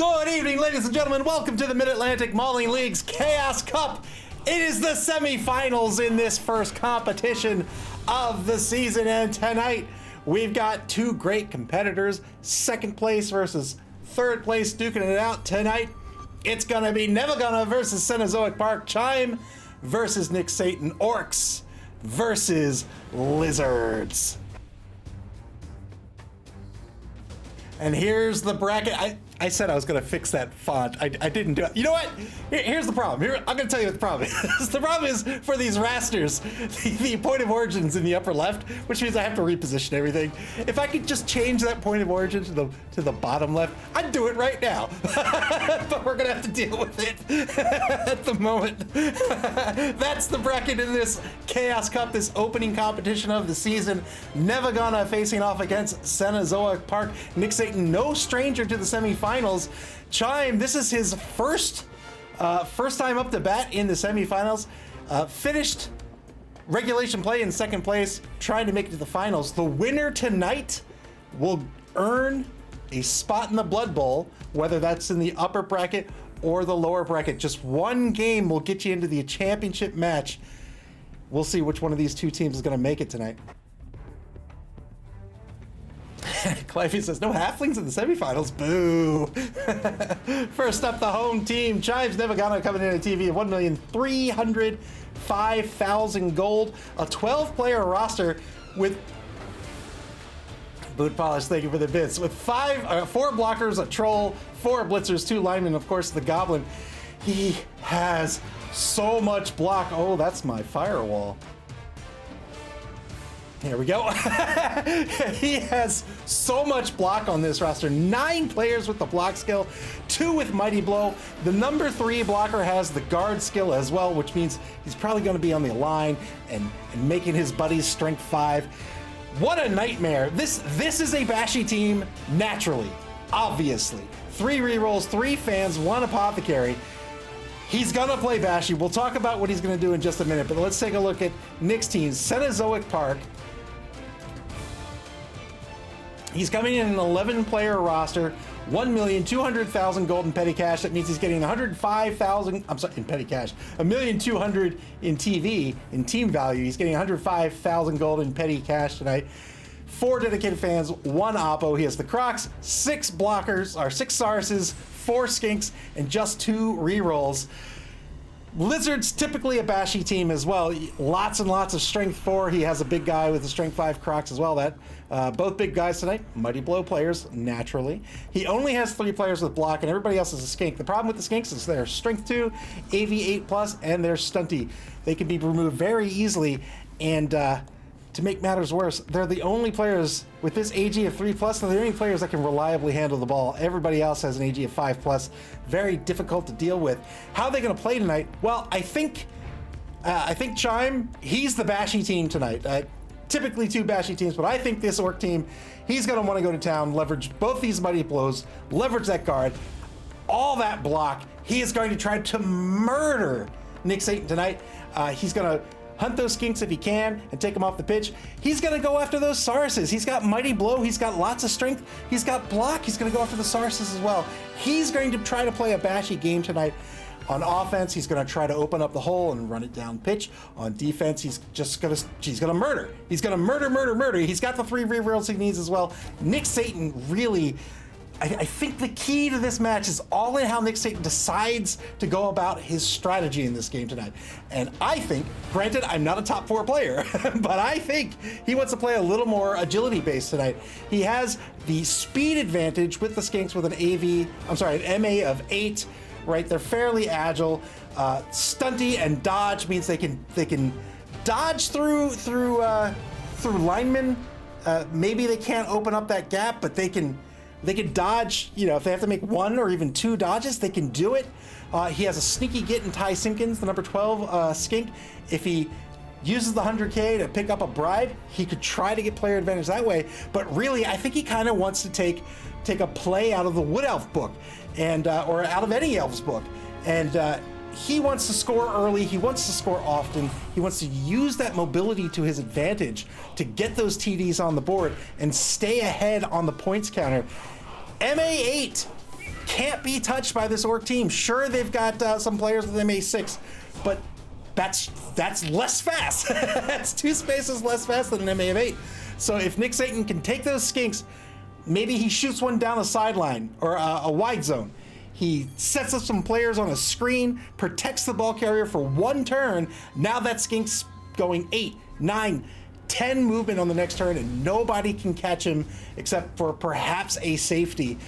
Good evening, ladies and gentlemen. Welcome to the Mid-Atlantic Mauling League's Chaos Cup. It is the semifinals in this first competition of the season, and tonight we've got two great competitors, second place versus third place, duking it out. Tonight, it's gonna be Nevva versus Cenozoic Park, Chime versus Nick Satan, Orcs versus Lizards. And here's the bracket. I said I was gonna fix that font. I didn't do it. You know what? Here's the problem. I'm gonna tell you what the problem is. The problem is for these rasters, the point of origin's in the upper left, which means I have to reposition everything. If I could just change that point of origin to the bottom left, I'd do it right now. But we're gonna have to deal with it at the moment. That's the bracket in this Chaos Cup, this opening competition of the season. Nevva facing off against Cenozoic Park. Nick Satan, no stranger to the semifinals. Chime, this is his first time up to bat in the semifinals. Finished regulation play in second place, trying to make it to the finals. The winner tonight will earn a spot in the Blood Bowl, whether that's in the upper bracket or the lower bracket. Just one game will get you into the championship match. We'll see which one of these two teams is going to make it tonight. Clivey says, no halflings in the semifinals. Boo. First up, the home team. Chimes Nevva coming in at a TV of 1,305,000 gold. A 12-player roster with Boot Polish, thank you for the bits. With 4 blockers, a troll, 4 blitzers, 2 linemen, of course, the goblin. He has so much block. Oh, that's my firewall. Here we go. He has so much block on this roster. 9 players with the block skill, 2 with Mighty Blow. The number 3 blocker has the guard skill as well, which means he's probably going to be on the line and making his buddies strength 5. What a nightmare. This is a Bashy team naturally, obviously. 3 rerolls, 3 fans, 1 apothecary. He's gonna play Bashy. We'll talk about what he's gonna do in just a minute, but let's take a look at Nick's team. Cenozoic Park. He's coming in an 11-player roster, 1,200,000 gold in petty cash. That means he's getting 105,000. I'm sorry, in petty cash. 1,200,000 in TV in team value. He's getting 105,000 gold in petty cash tonight. 4 dedicated fans, 1 oppo. He has the Crocs, 6 blockers, or 6 Sarses, 4 skinks, and just 2 rerolls. Lizard's typically a Bashy team as well. Lots and lots of strength 4. He has a big guy with the strength 5 Crocs as well. That both big guys tonight, Mighty Blow players, naturally. He only has 3 players with block, and everybody else is a skink. The problem with the skinks is they're strength 2, AV 8+, and they're stunty. They can be removed very easily, and to make matters worse, they're the only players with this AG of 3+, they're the only players that can reliably handle the ball. Everybody else has an AG of 5+, very difficult to deal with. How are they gonna play tonight? Well, I think Chime, he's the Bashy team tonight. Typically 2 Bashy teams, but I think this Orc team, he's gonna wanna go to town, leverage both these Mighty Blows, leverage that guard, all that block. He is going to try to murder Nick Satan tonight. He's gonna hunt those skinks if he can and take them off the pitch. He's gonna go after those Sarses. He's got Mighty Blow, he's got lots of strength, he's got block, he's gonna go after the Sarses as well. He's going to try to play a Bashy game tonight. On offense, he's gonna try to open up the hole and run it down pitch. On defense, he's gonna murder. He's gonna murder. He's got the 3 rerolls he needs as well. Nick Satan really, I think the key to this match is all in how Nick Satan decides to go about his strategy in this game tonight. And I think, granted, I'm not a top 4 player, but I think he wants to play a little more agility based tonight. He has the speed advantage with the skinks with an an MA of 8, right? They're fairly agile. Stunty and dodge means they can dodge through linemen. Maybe they can't open up that gap, but they can dodge, if they have to make 1 or even 2 dodges, they can do it. He has a sneaky get in Ty Simpkins, the number 12 skink. If he uses the 100K to pick up a bribe, he could try to get player advantage that way. But really, I think he kind of wants to take a play out of the Wood Elf book, and or out of any Elf's book. And he wants to score early, he wants to score often, he wants to use that mobility to his advantage to get those TDs on the board and stay ahead on the points counter. MA8 can't be touched by this Orc team. Sure, they've got some players with MA6, but that's less fast. That's 2 spaces less fast than an MA of 8. So if Nick Satan can take those skinks, maybe he shoots one down the sideline or a wide zone. He sets up some players on a screen, protects the ball carrier for 1 turn. Now that skink's going 8, 9, 10 movement on the next turn, and nobody can catch him except for perhaps a safety.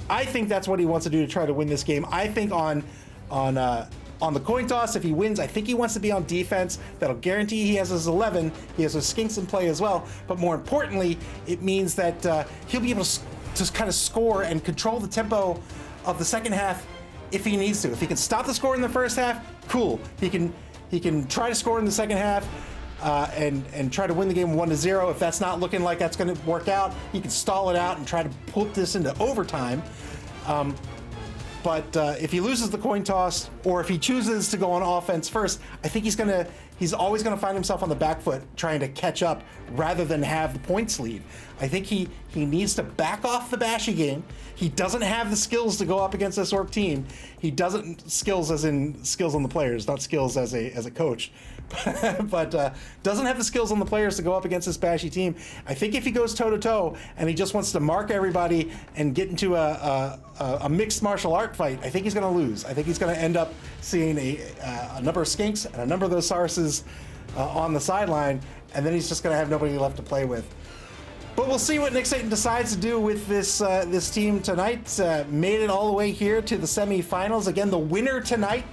I think that's what he wants to do to try to win this game. I think on the coin toss, if he wins, I think he wants to be on defense. That'll guarantee he has his 11. He has his skinks in play as well. But more importantly, it means that he'll be able to just kind of score and control the tempo of the second half if he needs to. If he can stop the score in the first half, cool. He can try to score in the second half and try to win the game 1-0. If that's not looking like that's going to work out, he can stall it out and try to put this into overtime. But if he loses the coin toss, or if he chooses to go on offense first, I think he's always gonna find himself on the back foot trying to catch up rather than have the points lead. I think he needs to back off the Bashy game. He doesn't have the skills to go up against this Orc team. He doesn't, skills as in skills on the players, not skills as a coach. But doesn't have the skills on the players to go up against this Bashy team. I think if he goes toe-to-toe and he just wants to mark everybody and get into a mixed martial art fight, I think he's going to lose. I think he's going to end up seeing a number of skinks and a number of those Sarses on the sideline, and then he's just going to have nobody left to play with. But we'll see what Nick Satan decides to do with this team tonight. Made it all the way here to the semifinals. Again, the winner tonight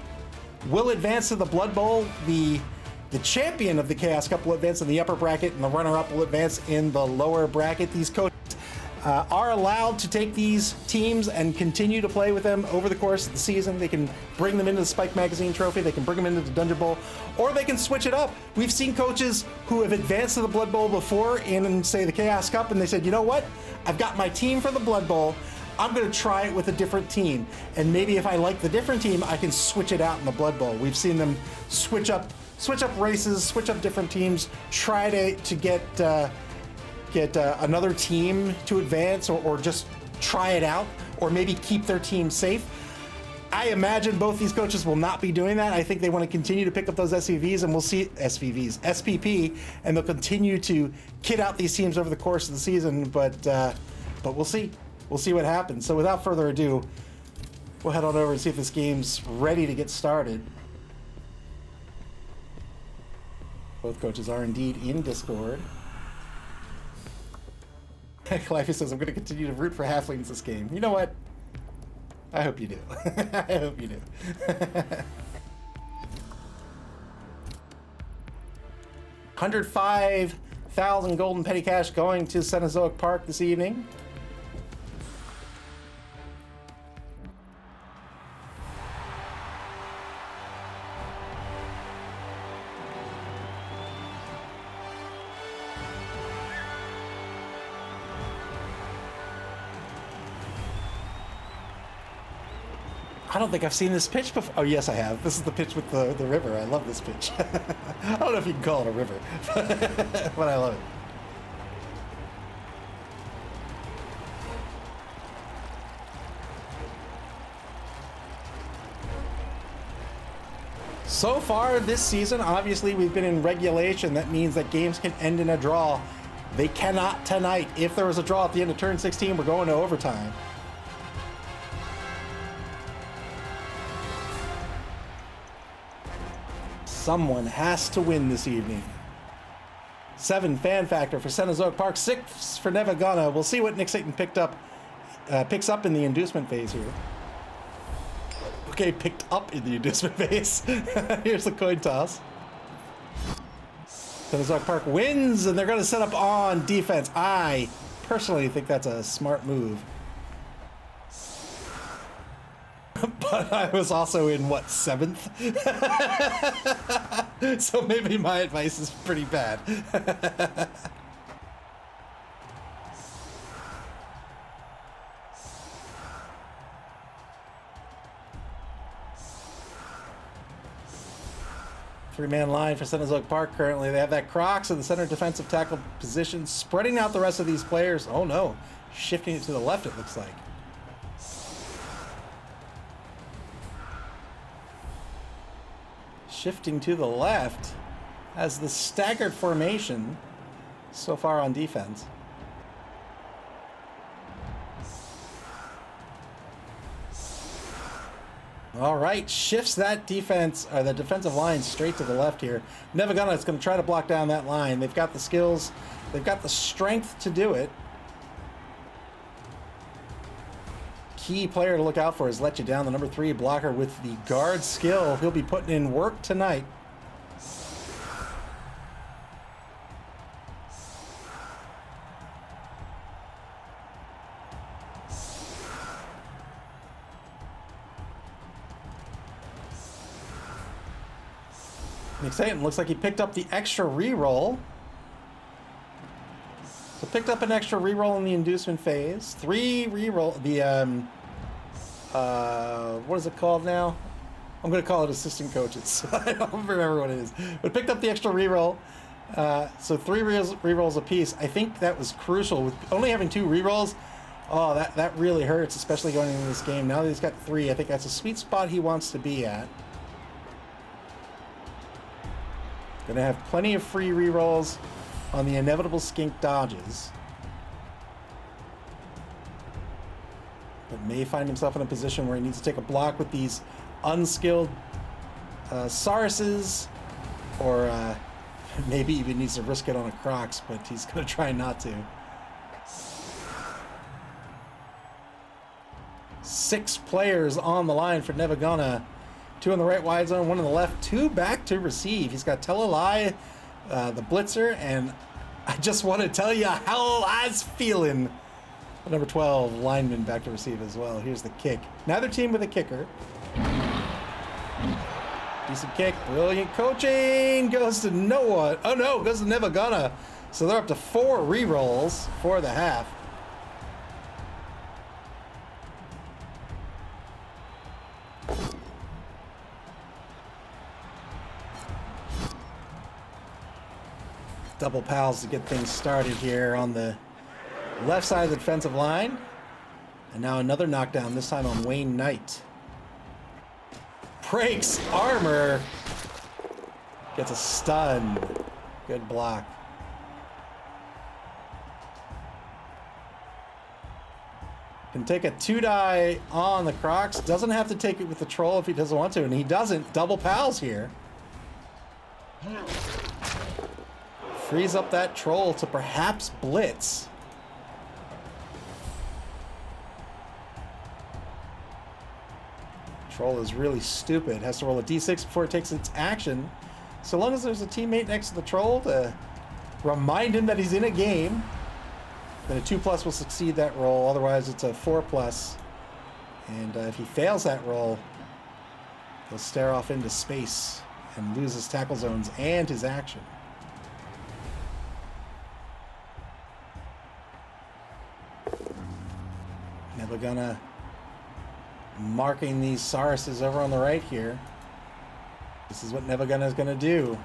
will advance to the Blood Bowl. The champion of the Chaos Cup will advance in the upper bracket, and the runner-up will advance in the lower bracket. These coaches are allowed to take these teams and continue to play with them over the course of the season. They can bring them into the Spike Magazine Trophy, they can bring them into the Dungeon Bowl, or they can switch it up. We've seen coaches who have advanced to the Blood Bowl before in, say, the Chaos Cup, and they said, you know what? I've got my team for the Blood Bowl. I'm going to try it with a different team. And maybe if I like the different team, I can switch it out in the Blood Bowl. We've seen them switch up races, switch up different teams, try to get another team to advance, or just try it out, or maybe keep their team safe. I imagine both these coaches will not be doing that. I think they want to continue to pick up those SPVs, and we'll see SPP, and they'll continue to kit out these teams over the course of the season. But we'll see. We'll see what happens. So without further ado, we'll head on over and see if this game's ready to get started. Both coaches are indeed in Discord. Cliffy says, I'm going to continue to root for halflings this game. You know what? I hope you do. I hope you do. 105,000 golden petty cash going to Cenozoic Park this evening. I don't think I've seen this pitch before. Oh, yes, I have. This is the pitch with the river. I love this pitch. I don't know if you can call it a river, but I love it. So far this season, obviously, we've been in regulation. That means that games can end in a draw. They cannot tonight. If there was a draw at the end of turn 16, we're going to overtime. Someone has to win this evening. 7 fan factor for Cenozoic Park, 6 for Nevva. We'll see what Nick Satan picks up in the inducement phase here. Okay, picked up in the inducement phase. Here's the coin toss. Cenozoic Park wins, and they're going to set up on defense. I personally think that's a smart move. But I was also in, what, 7th? So maybe my advice is pretty bad. Three-man line for Cenozoic Park currently. They have that Crocs in the center defensive tackle position, spreading out the rest of these players. Oh no, shifting it to the left, it looks like. shifting to the left as the staggered formation so far on defense. All right, shifts that defense, or the defensive line straight to the left here. Nevva is going to try to block down that line. They've got the skills, they've got the strength to do it. Key player to look out for is Let You Down, the number 3 blocker with the guard skill. He'll be putting in work tonight. Exciting. Looks like he picked up the extra reroll. So picked up an extra reroll in the inducement phase. 3 reroll. The what is it called now? I'm going to call it assistant coaches. I don't remember what it is. But picked up the extra reroll. So 3 rerolls apiece. I think that was crucial with only having 2 rerolls. Oh, that really hurts, especially going into this game. Now that he's got 3, I think that's a sweet spot he wants to be at. Gonna have plenty of free rerolls on the inevitable skink dodges. But may find himself in a position where he needs to take a block with these unskilled Sarses, or maybe even needs to risk it on a Crocs, but he's gonna try not to. 6 players on the line for Nevva. 2 in the right wide zone, 1 in the left, 2 back to receive. He's got Telelai, the blitzer, and I just want to tell you how I's feeling. The number 12 lineman back to receive as well. Here's the kick. Neither team with a kicker. Decent kick, brilliant coaching. Goes to Noah. Oh no, goes to Nevva. So they're up to 4 rerolls for the half. Double pals to get things started here on the left side of the defensive line. And now another knockdown, this time on Wayne Knight. Breaks armor. Gets a stun. Good block. Can take a 2-die on the Crocs. Doesn't have to take it with the troll if he doesn't want to, and he doesn't. Double pals here. Frees up that troll to perhaps blitz. Troll is really stupid. Has to roll a d6 before it takes its action. So long as there's a teammate next to the troll to remind him that he's in a game, then a 2+ will succeed that roll. Otherwise, it's a 4+. And if he fails that roll, he'll stare off into space and lose his tackle zones and his action. Nevva marking these Sarses over on the right here. This is what Nevva is going to do.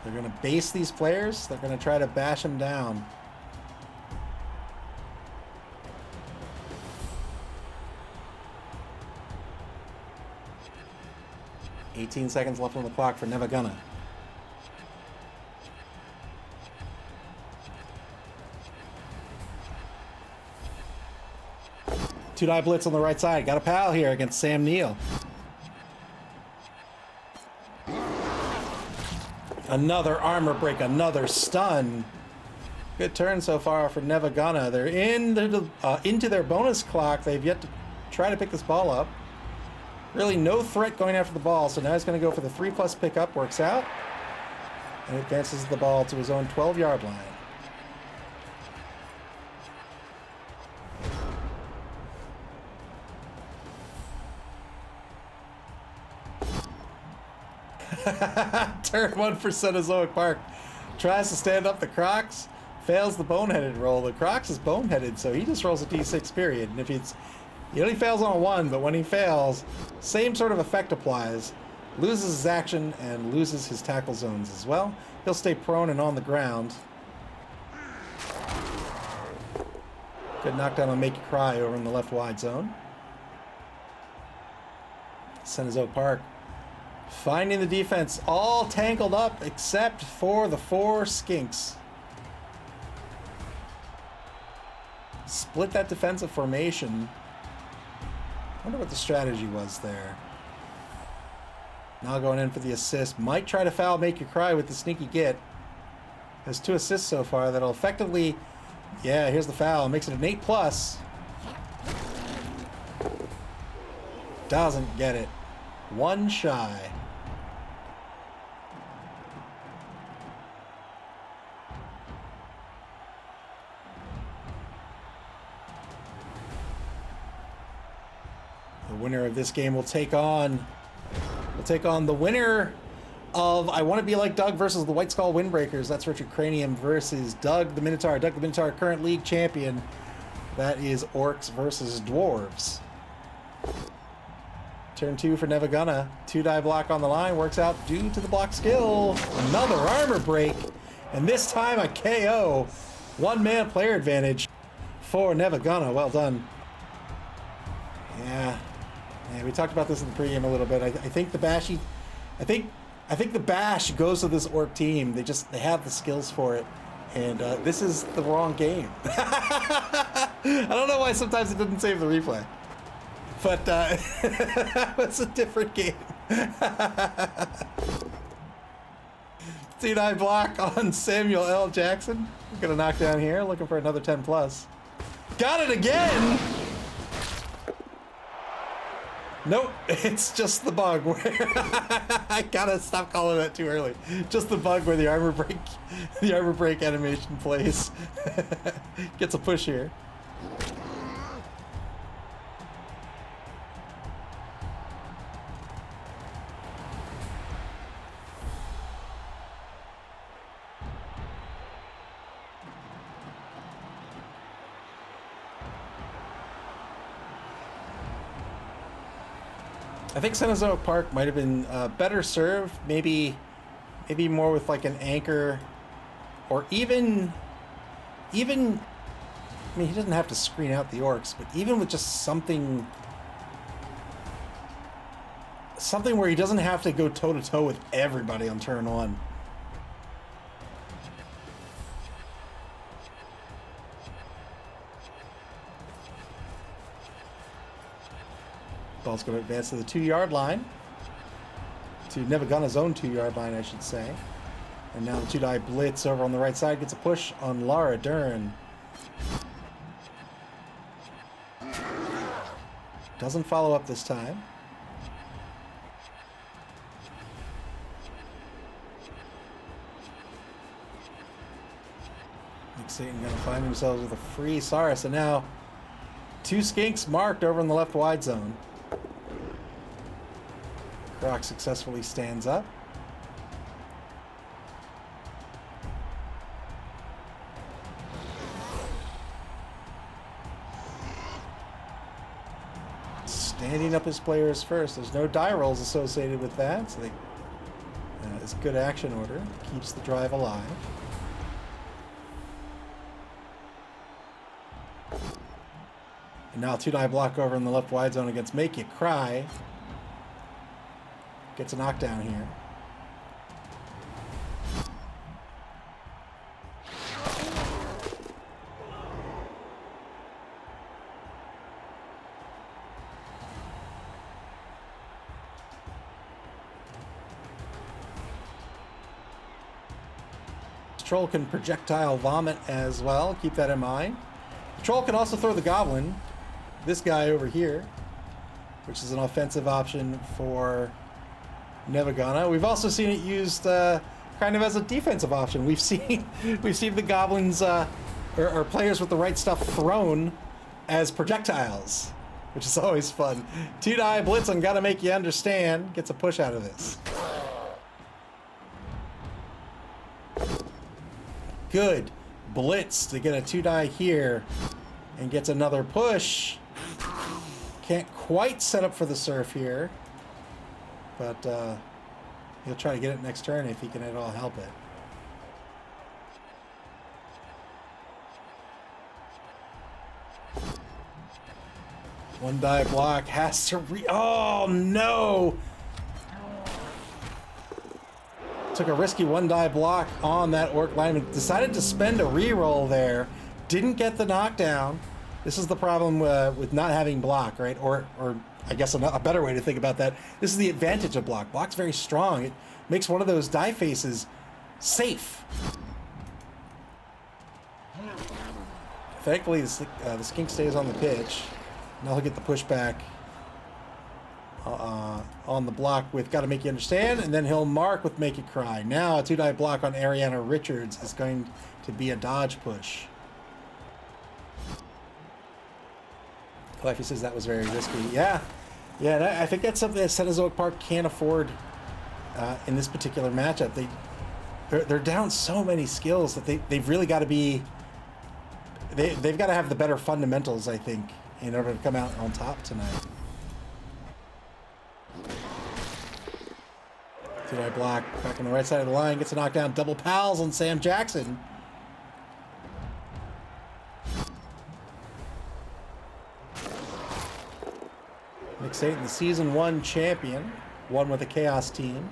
They're going to base these players. They're going to try to bash them down. $18 seconds left on the clock for Nevva. 2-die blitz on the right side. Got a pal here against Sam Neill. Another armor break, another stun. Good turn so far for Nevva. They're into their bonus clock. They've yet to try to pick this ball up. Really no threat going after the ball, so now he's going to go for the 3+ pickup. Works out. And advances the ball to his own 12-yard line. Turn 1 for Cenozoic Park. Tries to stand up the Crocs. Fails the boneheaded roll. The Crocs is boneheaded, so he just rolls a d6 period. And if he only fails on a 1, but when he fails, same sort of effect applies. Loses his action and loses his tackle zones as well. He'll stay prone and on the ground. Good knockdown on Make You Cry over in the left wide zone. Cenozoic Park Finding the defense all tangled up except for the 4 skinks. Split that defensive formation. Wonder what the strategy was there. Now going in for the assist. Might try to foul, make you cry with the sneaky get. Has 2 assists so far that'll effectively... Yeah, here's the foul. Makes it an 8+. Doesn't get it. 1 shy. The winner of this game will take on the winner of I Want to Be Like Doug versus the White Skull Windbreakers. That's Richard Cranium versus Doug the Minotaur. Doug the Minotaur, current league champion. That is Orcs versus Dwarves. Turn 2 for Nevva. 2-die block on the line. Works out due to the block skill. Another armor break. And this time a KO. 1-man player advantage for Nevva. Well done. Yeah, we talked about this in the pregame a little bit. I think the Bashy, I think the Bash goes to this Orc team. They have the skills for it, and this is the wrong game. I don't know why sometimes it didn't save the replay, but it's a different game. 2-die block on Samuel L. Jackson. Gonna knock down here, looking for another 10+. Got it again. Nope, it's just the bug where I gotta stop calling that too early. Just the bug where the armor break animation plays. Gets a push here. I think Cenozoic Park might have been better served, maybe more with like an anchor, or even. I mean, he doesn't have to screen out the Orcs, but even with just something where he doesn't have to go toe to toe with everybody on turn 1. Ball's going to advance to the 2-yard line. To Nevaga's own 2-yard line, I should say. And now the 2-die blitz over on the right side gets a push on Lara Dern. Doesn't follow up this time. Nick Satan going to find themselves with a free Saurus. And now 2 skinks marked over in the left wide zone. Croc successfully stands up. Standing up his players first. There's no die rolls associated with that, so it's good action order. Keeps the drive alive. And now 2-die block over in the left wide zone against Make You Cry. Gets a knockdown here. This troll can projectile vomit as well. Keep that in mind. The troll can also throw the goblin. This guy over here, which is an offensive option for Nevva. We've also seen it used kind of as a defensive option. We've seen the goblins or players with the right stuff thrown as projectiles, which is always fun. 2-die blitz on Gotta Make You Understand gets a push out of this. Good blitz to get a 2-die here and gets another push. Can't quite set up for the surf here. But he'll try to get it next turn if he can at all help it. One die block has to oh no! Took a risky one-die block on that Orc lineman. Decided to spend a reroll there. Didn't get the knockdown. This is the problem with not having block, right? Or I guess a better way to think about that. This is the advantage of block. Block's very strong. It makes one of those die faces safe. Thankfully, the skink stays on the pitch. Now he'll get the pushback on the block with Gotta Make You Understand, and then he'll mark with Make It Cry. Now a 2-die block on Ariana Richards is going to be a dodge push. Cliffy says that was very risky. Yeah, I think that's something that Cenozoic Park can't afford in this particular matchup. They're down so many skills that they've really got to be. They've got to have the better fundamentals, I think, in order to come out on top tonight. 2-die block back on the right side of the line, gets a knockdown. Double pals on Sam Jackson. Nick Satan, the Season 1 champion, won with a Chaos team.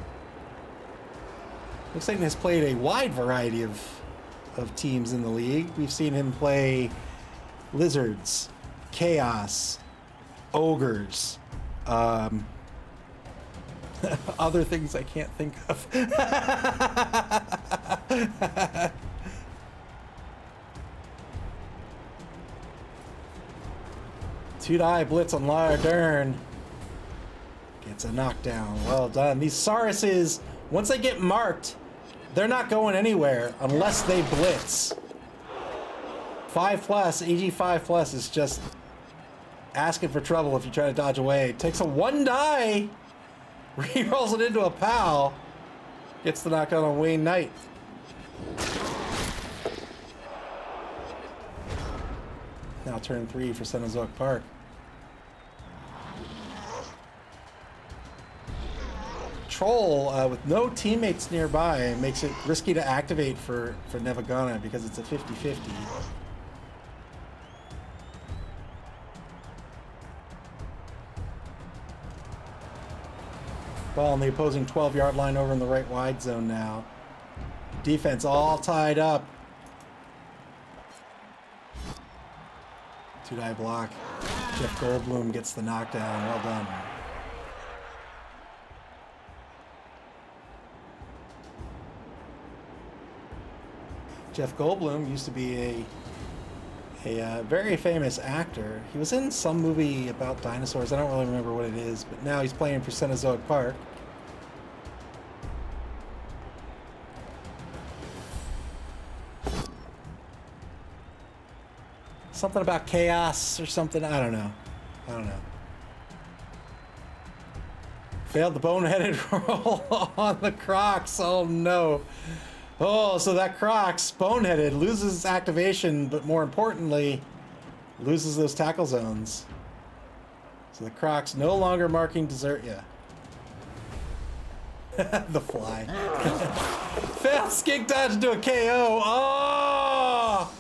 Nick Satan has played a wide variety of teams in the league. We've seen him play Lizards, Chaos, Ogres, other things I can't think of. 2-die blitz on Lara Dern. Gets a knockdown. Well done. These Sauruses, once they get marked, they're not going anywhere unless they blitz. 5+, AG 5+ is just asking for trouble if you try to dodge away. Takes a 1-die. Re-rolls it into a pal. Gets the knockout on Wayne Knight. Now turn 3 for Cenozoic Park. Troll with no teammates nearby makes it risky to activate for Nevva because it's a 50-50. Ball on the opposing 12-yard line over in the right wide zone now. Defense all tied up. 2-die block. Jeff Goldblum gets the knockdown. Well done. Jeff Goldblum used to be a very famous actor. He was in some movie about dinosaurs. I don't really remember what it is, but now he's playing for Cenozoic Park. Something about chaos or something. I don't know. Failed the boneheaded roll on the Crocs. Oh no. Oh, so that Crocs, boneheaded, loses activation, but more importantly, loses those tackle zones. So the Crocs no longer marking desert ya. The fly. Failed skink dodge into a KO. Oh!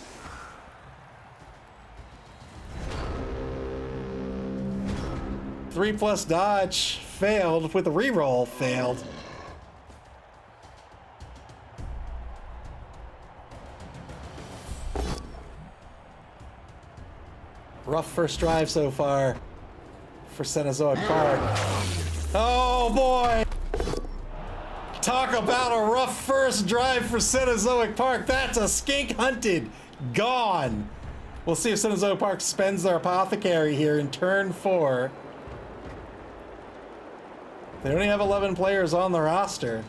Three plus dodge failed with a reroll. Failed. Rough first drive so far for Cenozoic Park. Oh boy! Talk about a rough first drive for Cenozoic Park. That's a skink hunted. Gone. We'll see if Cenozoic Park spends their apothecary here in turn 4. They only have 11 players on the roster.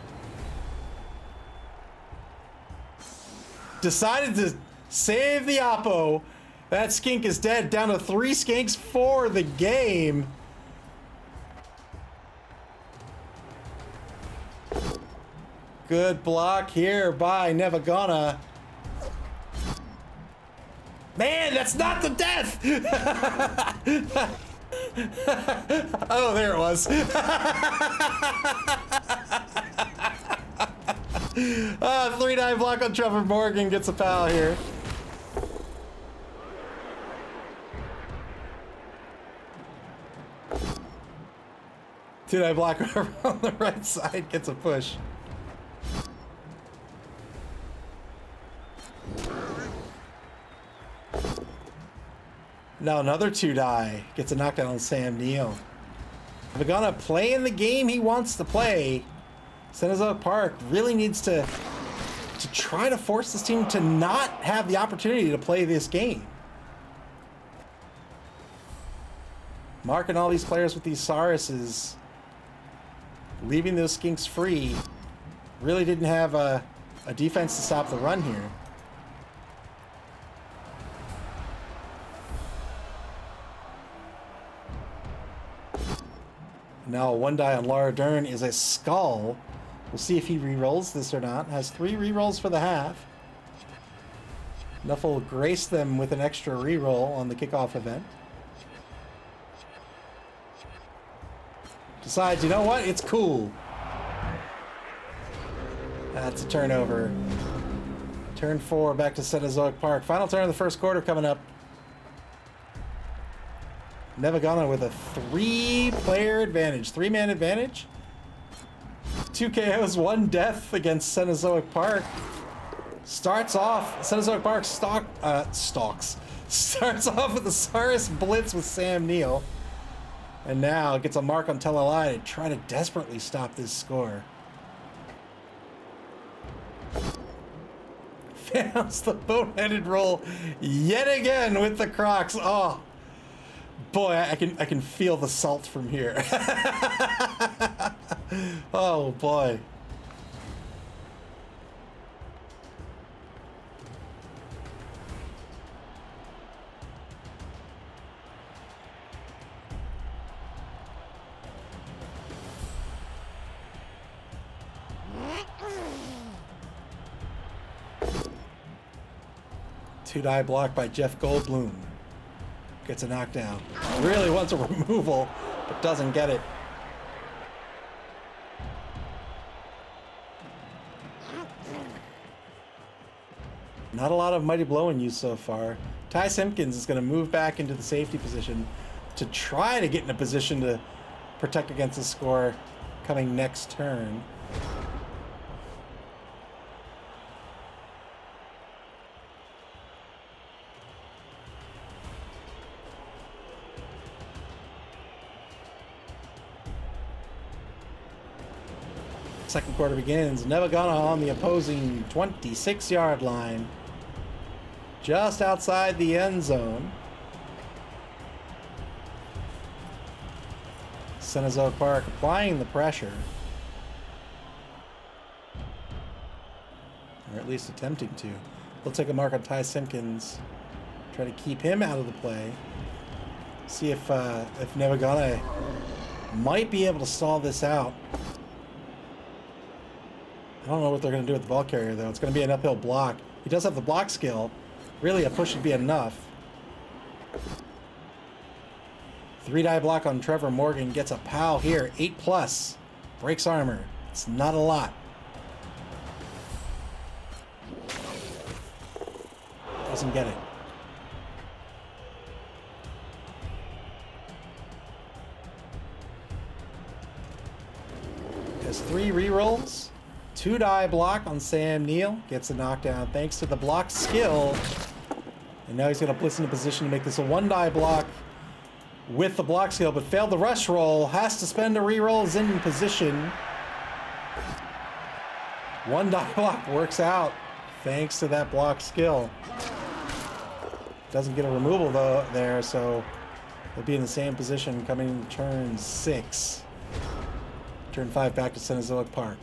Decided to save the Oppo. That skink is dead. Down to 3 skinks for the game. Good block here by Nevva. Man, that's not the death! Oh, there it was. 3-9 block on Trevor Morgan gets a foul here. Two-die block over on the right side gets a push. Now another 2-die gets a knockdown on Sam Neill. Vagana playing the game he wants to play. Cenozoic Park really needs to try to force this team to not have the opportunity to play this game. Marking all these players with these Sauruses, leaving those skinks free, really didn't have a defense to stop the run here. Now a 1-die on Laura Dern is a skull. We'll see if he re-rolls this or not. Has 3 re-rolls for the half. Enough will grace them with an extra re-roll on the kickoff event. Decides, you know what? It's cool. That's a turnover. Turn 4 back to Cenozoic Park. Final turn of the first quarter coming up. Nevva with a 3-player advantage. 3-man advantage. 2 KOs, 1 death against Cenozoic Park. Starts off, Cenozoic Park stalks. Starts off with the Saurus Blitz with Sam Neill. And now gets a mark on Telalai to try to desperately stop this score. Fails the boneheaded roll yet again with the Crocs. Oh, boy, I can feel the salt from here. Oh boy. Two-die block by Jeff Goldblum. Gets a knockdown. Really wants a removal, but doesn't get it. Not a lot of Mighty Blow in use so far. Ty Simpkins is going to move back into the safety position to try to get in a position to protect against the score coming next turn. Second quarter begins. Nevva on the opposing 26-yard line. Just outside the end zone. Cenozoic Park applying the pressure. Or at least attempting to. We'll take a mark on Ty Simpkins. Try to keep him out of the play. See if Nevva might be able to stall this out. I don't know what they're going to do with the ball carrier, though. It's going to be an uphill block. He does have the block skill. Really, a push should be enough. 3-die block on Trevor Morgan. Gets a POW here. 8+. Breaks armor. It's not a lot. Doesn't get it. Has 3 rerolls. 2-die block on Sam Neill. Gets a knockdown thanks to the block skill. And now he's going to blitz into position to make this a 1-die block with the block skill, but failed the rush roll. Has to spend a reroll. Is in position. 1-die block works out thanks to that block skill. Doesn't get a removal though there, so they'll be in the same position coming into turn 6. Turn 5 back to Cenozoic Park.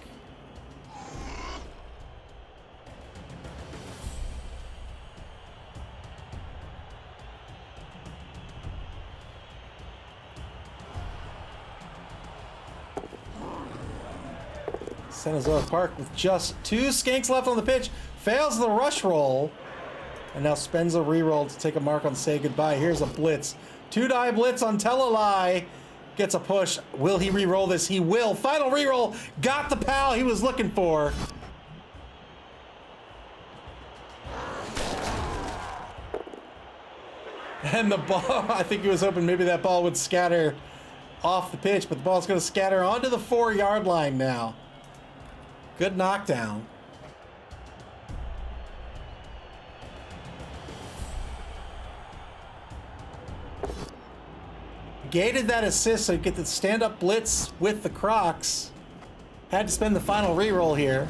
Cenozoic Park with just 2 skanks left on the pitch. Fails the rush roll. And now spends a reroll to take a mark on Say Goodbye. Here's a blitz. 2-die blitz on Telalai. Gets a push. Will he reroll this? He will. Final reroll. Got the POW he was looking for. And the ball, I think he was hoping maybe that ball would scatter off the pitch, but the ball's going to scatter onto the 4-yard line now. Good knockdown. gated that assist so you get the stand-up blitz with the Crocs. Had to spend the final reroll here.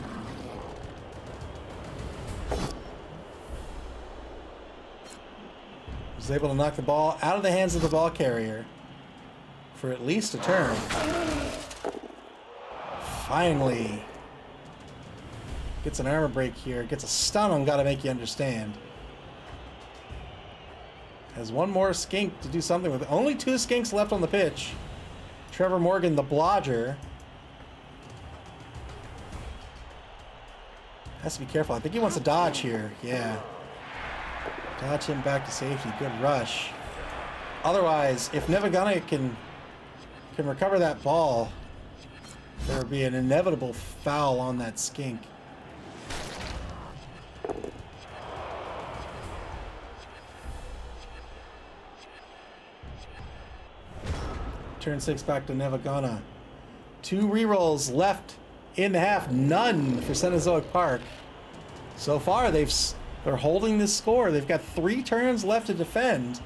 Was able to knock the ball out of the hands of the ball carrier for at least a turn. Finally. Gets an armor break here. Gets a stun on Gotta Make You Understand. Has one more skink to do something with it. Only 2 skinks left on the pitch. Trevor Morgan, the blodger. Has to be careful. I think he wants to dodge here. Yeah. Dodge him back to safety. Good rush. Otherwise, if Nevva can recover that ball, there would be an inevitable foul on that skink. Turn 6 back to Nevva. 2 rerolls left in the half. None for Cenozoic Park. So far, they're holding this score. They've got 3 turns left to defend.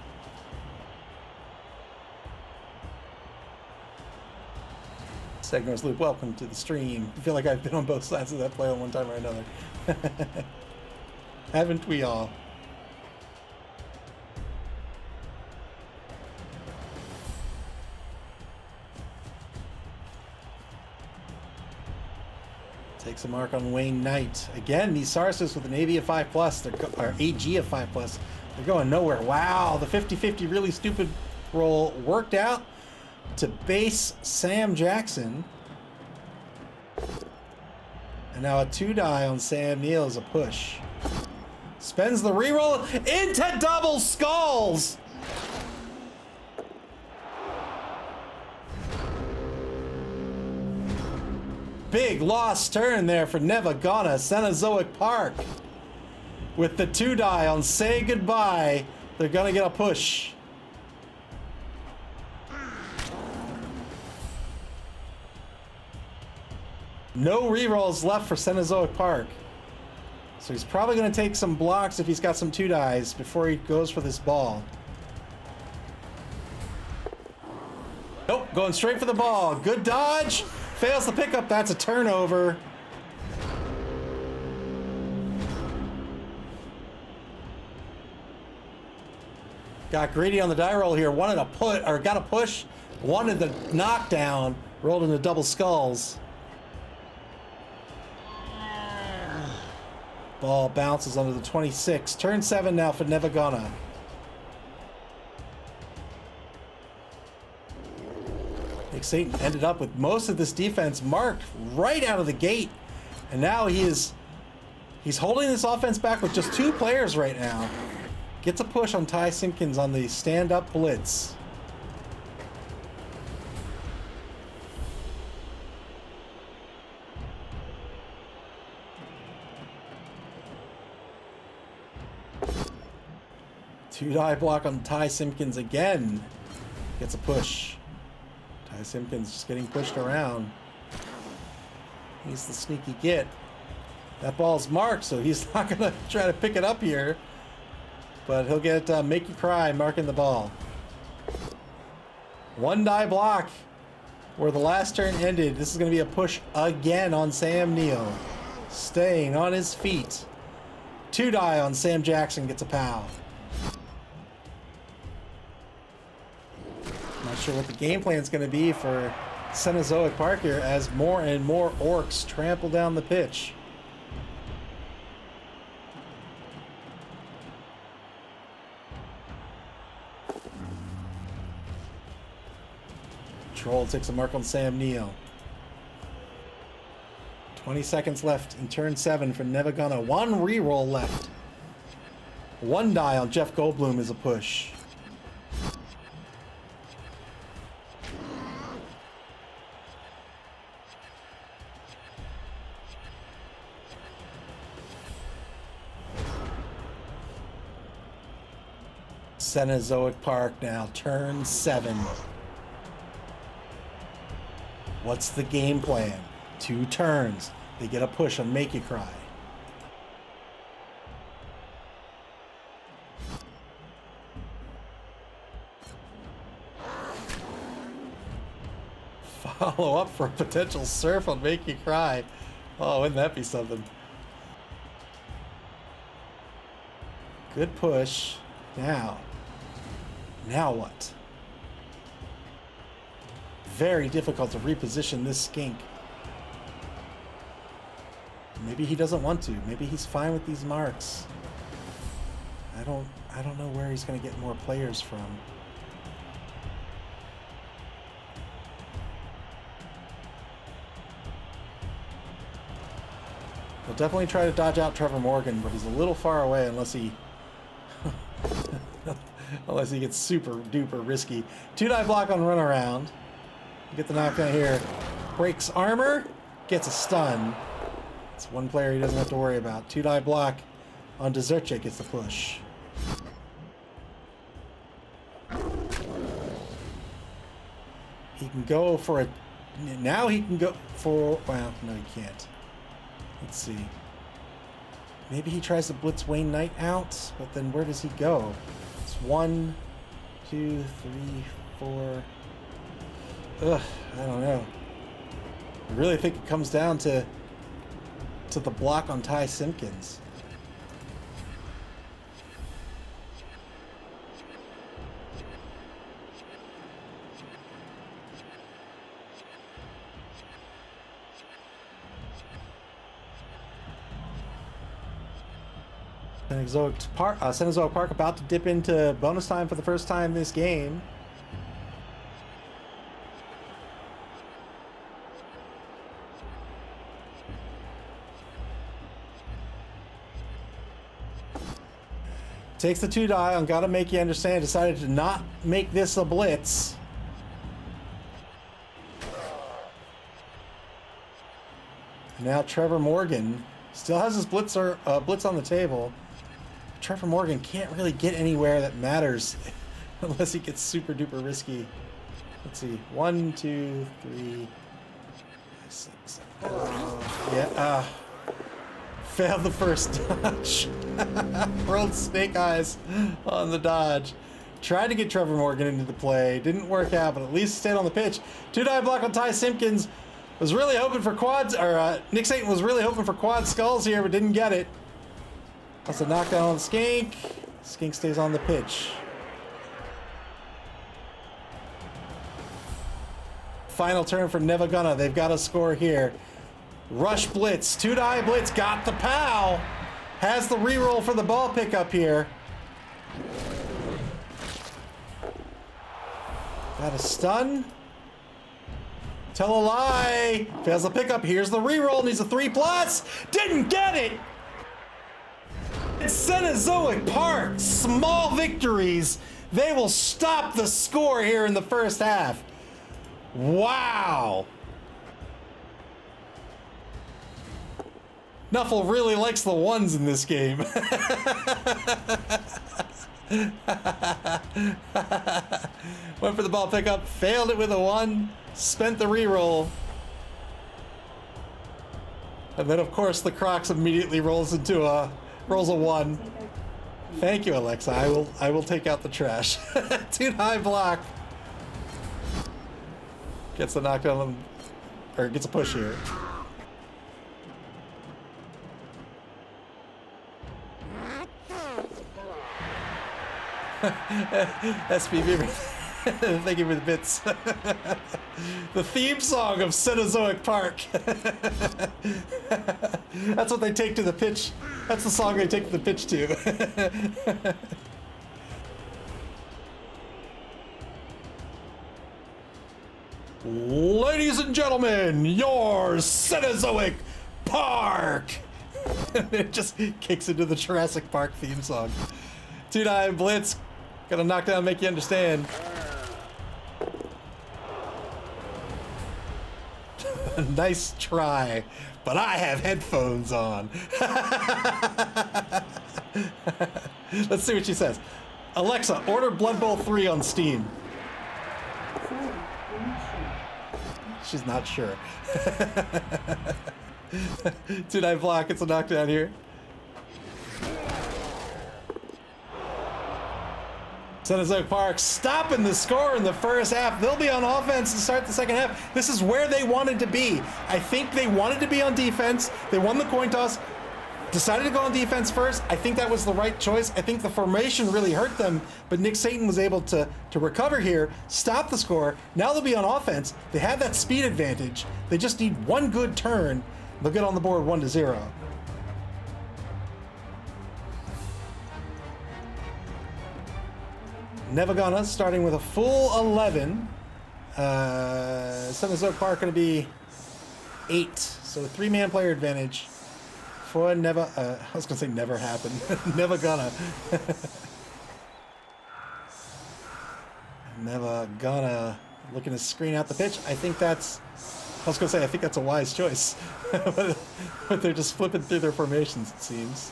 Segnor's Loop, welcome to the stream. I feel like I've been on both sides of that play on one time or another. Haven't we all? Takes a mark on Wayne Knight. Again, these Sarsis with an AV of 5+, or AG of 5+, they're going nowhere. Wow, the 50-50 really stupid roll worked out to base Sam Jackson. And now a 2-die on Sam Neal is a push. Spends the reroll into double skulls! Big lost turn there for Nevva. Cenozoic Park with the 2-die on Say Goodbye. They're gonna get a push. No rerolls left for Cenozoic Park. So he's probably gonna take some blocks if he's got some 2-dies before he goes for this ball. Nope, going straight for the ball. Good dodge. Fails the pickup. That's a turnover. Got greedy on the die roll here. Wanted a put, or got a push. Wanted the knockdown. Rolled into double skulls. Ball bounces under the 26. Turn 7 now for Nevva. Nick Satan ended up with most of this defense marked right out of the gate. And now he's holding this offense back with just 2 players right now. Gets a push on Ty Simpkins on the stand-up blitz. Two-die block on Ty Simpkins again. Gets a push. Ty Simpkins just getting pushed around. He's the sneaky git. That ball's marked, so he's not going to try to pick it up here. But he'll get Make You Cry marking the ball. 1-die block where the last turn ended. This is going to be a push again on Sam Neal. Staying on his feet. 2-die on Sam Jackson gets a pow. Not sure what the game plan is going to be for Cenozoic Park here as more and more orcs trample down the pitch. Troll takes a mark on Sam Neal. 20 seconds left in turn 7 for Nevva. 1 reroll left. 1-die on Jeff Goldblum is a push. Cenozoic Park now, turn 7. What's the game plan? 2 turns. They get a push on Make You Cry. Follow up for a potential surf will make you cry. Oh, wouldn't that be something? Good push. Now what? Very difficult to reposition this skink. Maybe he doesn't want to. Maybe he's fine with these marks. I don't know where he's going to get more players from. He'll definitely try to dodge out Trevor Morgan, but he's a little far away unless he unless he gets super duper risky. 2-die block on run around. Get the knockdown here. Breaks armor, gets a stun. It's one player he doesn't have to worry about. 2-die block on Cenozoic gets the push. He can go for a... Now he can go for... Well, no, he can't. Let's see. Maybe he tries to blitz Wayne Knight out, but then where does he go? It's 1, 2, 3, 4... Ugh, I don't know. I really think it comes down to the block on Ty Simpkins. Cenozoic Park about to dip into bonus time for the first time this game. Takes the 2-die on Gotta Make You Understand. Decided to not make this a blitz. And now Trevor Morgan still has his blitz on the table. Trevor Morgan can't really get anywhere that matters unless he gets super duper risky. Let's see. 1, 2, 3, 6. Yeah. Failed the first dodge. Rolled snake eyes on the dodge. Tried to get Trevor Morgan into the play. Didn't work out, but at least stayed on the pitch. 2-die block on Ty Simpkins. Was really hoping for quads, or Nick Satan was really hoping for quad skulls here, but didn't get it. That's a knockdown on the skink. Skink stays on the pitch. Final turn for Nevva Gunna. They've got a score here. Rush blitz, 2-die blitz, got the POW. Has the reroll for the ball pickup here. Got a stun. Tell a lie. Fails the pickup. Here's the reroll. Needs a 3+. Didn't get it. It's Cenozoic Park. Small victories. They will stop the score here in the first half. Wow. Nuffle really likes the ones in this game. Went for the ball pickup, failed it with a 1, spent the reroll. And then of course the Crocs immediately rolls a 1. Thank you, Alexa. I will take out the trash. 2-die block. Gets the knockdown, or gets a push here. SPV, thank you for the bits. The theme song of Cenozoic Park. That's what they take to the pitch. That's the song they take to the pitch to. Ladies and gentlemen, your Cenozoic Park. It just kicks into the Jurassic Park theme song. 2-die blitz. Gonna knock down, make you understand. Nice try, but I have headphones on. Let's see what she says. Alexa, order Blood Bowl 3 on Steam. She's not sure. 2-die block, it's a knockdown here. Cenozoic Park stopping the score in the first half. They'll be on offense to start the second half. This is where they wanted to be. I think they wanted to be on defense. They won the coin toss, decided to go on defense first. I think that was the right choice. I think the formation really hurt them, but Nick Satan was able to recover here, stop the score. Now they'll be on offense. They have that speed advantage. They just need one good turn. They'll get on the board 1-0. Nevva starting with a full 11. Cenozoic Park going to be 8. So a 3-man player advantage for Nevva. I was going to say never happened. Nevva looking to screen out the pitch. I think that's a wise choice. But they're just flipping through their formations, it seems.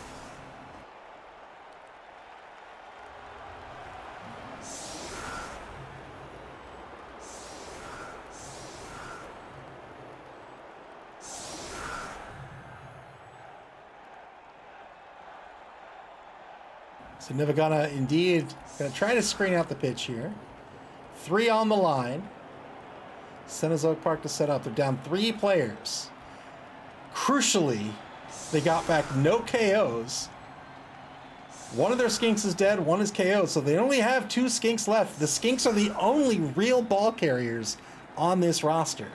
So Nevva indeed going to try to screen out the pitch here. 3 on the line. Cenozoic Park to set up. They're down 3 players. Crucially, they got back no KOs. One of their skinks is dead, one is KO'd, so they only have 2 skinks left. The skinks are the only real ball carriers on this roster.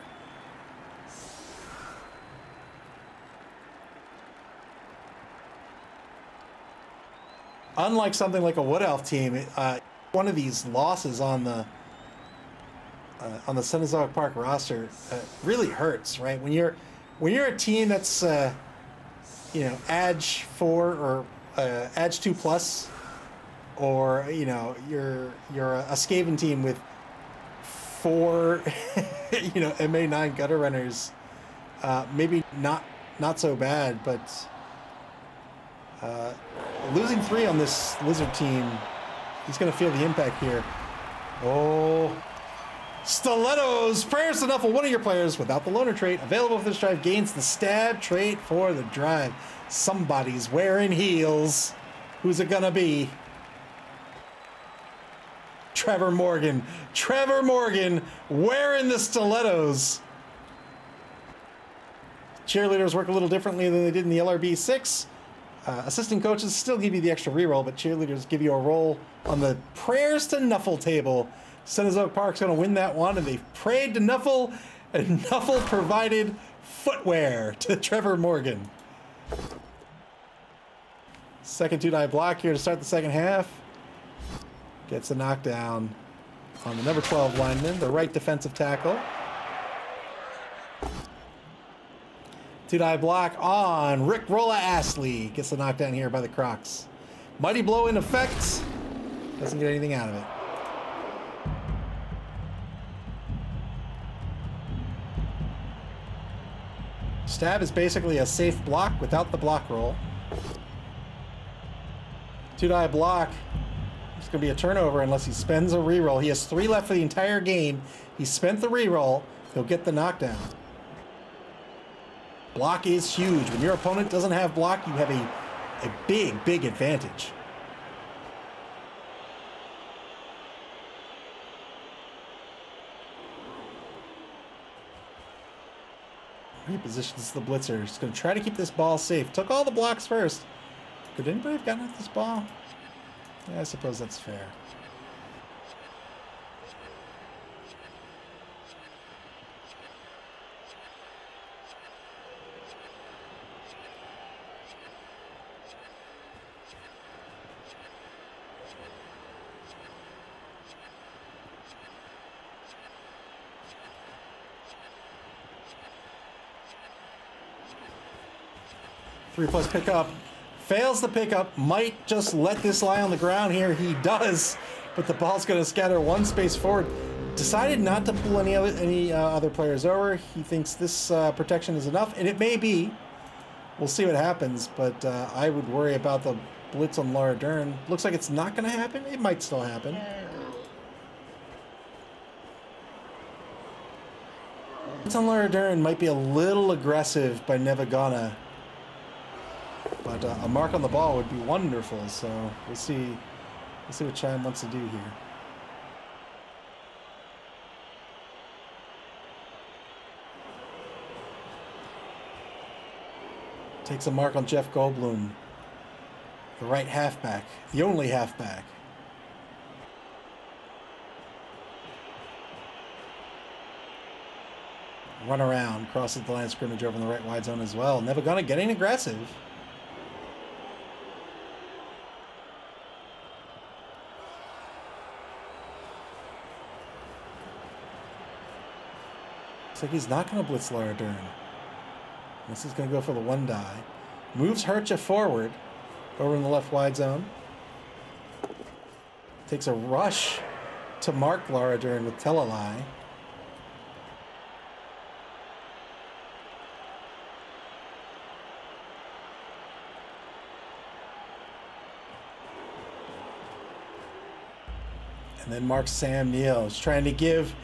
Unlike something like a Wood Elf team, one of these losses on the Cenozoic Park roster really hurts, right? When you're a team that's Edge 4 or Edge 2 plus, or you're a Skaven team with 4 MA9 gutter runners, maybe not so bad, but losing 3 on this Lizard team, he's going to feel the impact here. Oh, Stilettos! Prayers to Nuffle, one of your players without the loner trait, available for this drive, gains the stab trait for the drive. Somebody's wearing heels. Who's it going to be? Trevor Morgan. Trevor Morgan wearing the stilettos. Cheerleaders work a little differently than they did in the LRB 6. Assistant coaches still give you the extra reroll, but cheerleaders give you a roll on the Prayers to Nuffle table. Cenozoic Park's going to win that one, and they've prayed to Nuffle, and Nuffle provided footwear to Trevor Morgan. Second 2-die block here to start the second half. Gets a knockdown on the number 12 lineman, the right defensive tackle. 2-die block on Rick Rolla Astley. Gets the knockdown here by the Crocs. Mighty blow in effect. Doesn't get anything out of it. Stab is basically a safe block without the block roll. 2-die block. It's going to be a turnover unless he spends a reroll. He has 3 left for the entire game. He spent the reroll. He'll get the knockdown. Block is huge. When your opponent doesn't have block, you have a big, big advantage. Repositions the blitzer. He's going to try to keep this ball safe. Took all the blocks first. Could anybody have gotten at this ball? Yeah, I suppose that's fair. Three-plus pickup. Fails the pickup. Might just let this lie on the ground here. He does, but the ball's going to scatter one space forward. Decided not to pull any other players over. He thinks this protection is enough, and it may be. We'll see what happens, but I would worry about the blitz on Laura Dern. Looks like it's not going to happen. It might still happen. Blitz on Laura Dern might be a little aggressive by Nevva. But a mark on the ball would be wonderful, so we'll see Let's see what Chime wants to do here. Takes a mark on Jeff Goldblum, the right halfback, the only halfback. Run around, crosses the line of scrimmage over in the right wide zone as well. Nevva gonna getting aggressive. Looks like he's not gonna blitz Laura Dern. This is going to go for the one die. Moves Hercha forward over in the left wide zone. Takes a rush to mark Laura Dern with Telalai. And then marks Sam Neal. He's trying to give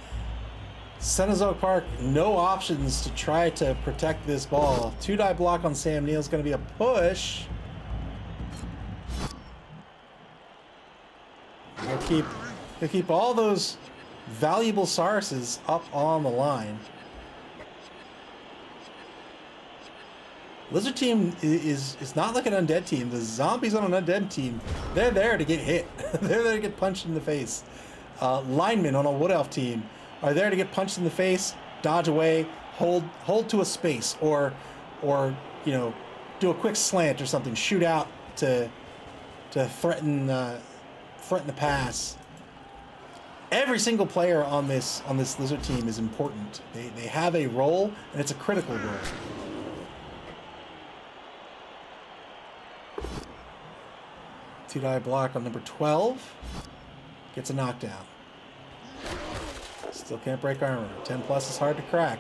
Cenozoic Park no options to try to protect this ball. 2-die block on Sam Neal is going to be a push. He'll keep all those valuable Sarses up on the line. Lizard team is not like an undead team. The zombies on an undead team, they're there to get hit. They're there to get punched in the face. Linemen on a wood elf team are there to get punched in the face, dodge away, hold to a space, or you know, do a quick slant or something, shoot out to threaten the pass. Every single player on this Lizard team is important. They have a role, and it's a critical role. Two-die block on number 12. Gets a knockdown. Still can't break armor. 10 plus is hard to crack.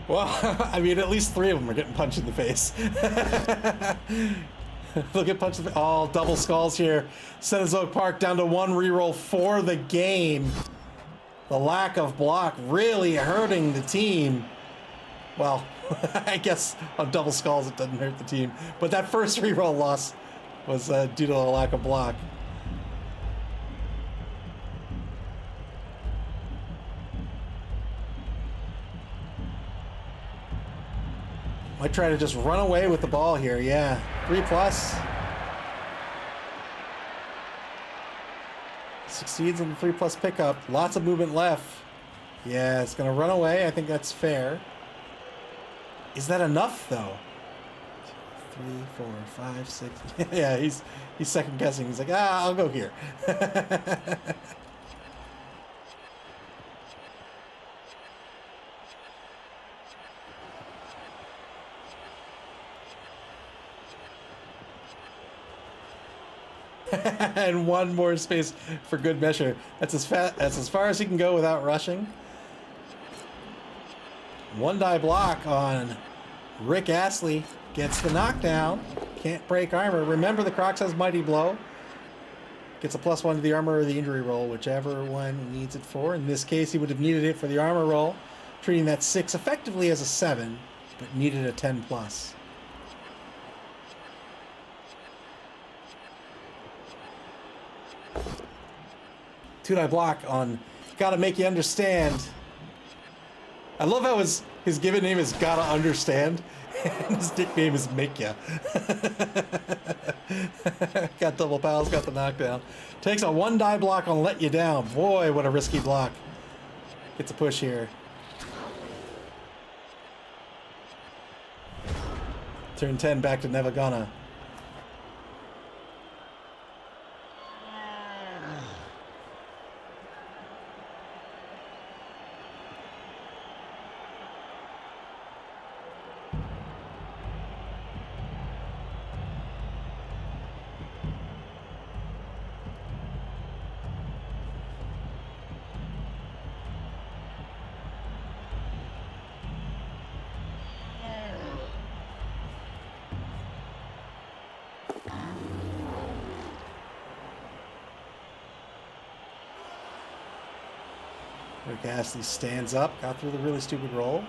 Well, I mean, at least 3 of them are getting punched in the face. They'll get punched in the face. Oh, double skulls here. Cenozoic Park down to 1 reroll for the game. The lack of block really hurting the team. Well, I guess on double skulls it doesn't hurt the team. But that first reroll loss was due to the lack of block. Might try to just run away with the ball here. Yeah, 3 plus. Succeeds on the 3 plus pickup. Lots of movement left. Yeah, it's gonna run away. I think that's fair. Is that enough though? 3, 4, 5, 6. Yeah, he's second guessing. He's like, I'll go here. And 1 more space for good measure. That's as far as he can go without rushing. 1 die block on Rick Astley. Gets the knockdown. Can't break armor. Remember, the Crocs has Mighty Blow. Gets a +1 to the armor or the injury roll, whichever one he needs it for. In this case, he would have needed it for the armor roll, treating that 6 effectively as a 7, but needed a 10 plus. Two-die block on Gotta Make You Understand. I love how his given name is Gotta Understand, and his nickname is Make Ya. Got double pals, got the knockdown. Takes a 1-die block on Let You Down. Boy, what a risky block. Gets a push here. Turn 10 back to Nevva. Rick Astley stands up, got through the really stupid roll.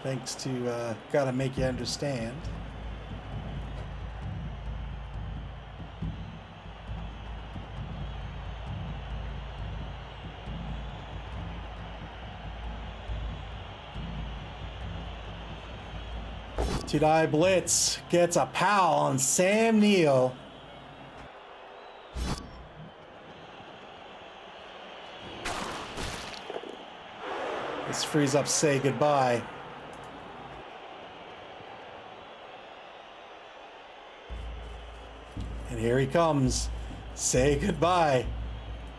Thanks to Gotta Make You Understand. Two-die blitz gets a pow on Sam Neill. This frees up Say Goodbye. And here he comes. Say Goodbye.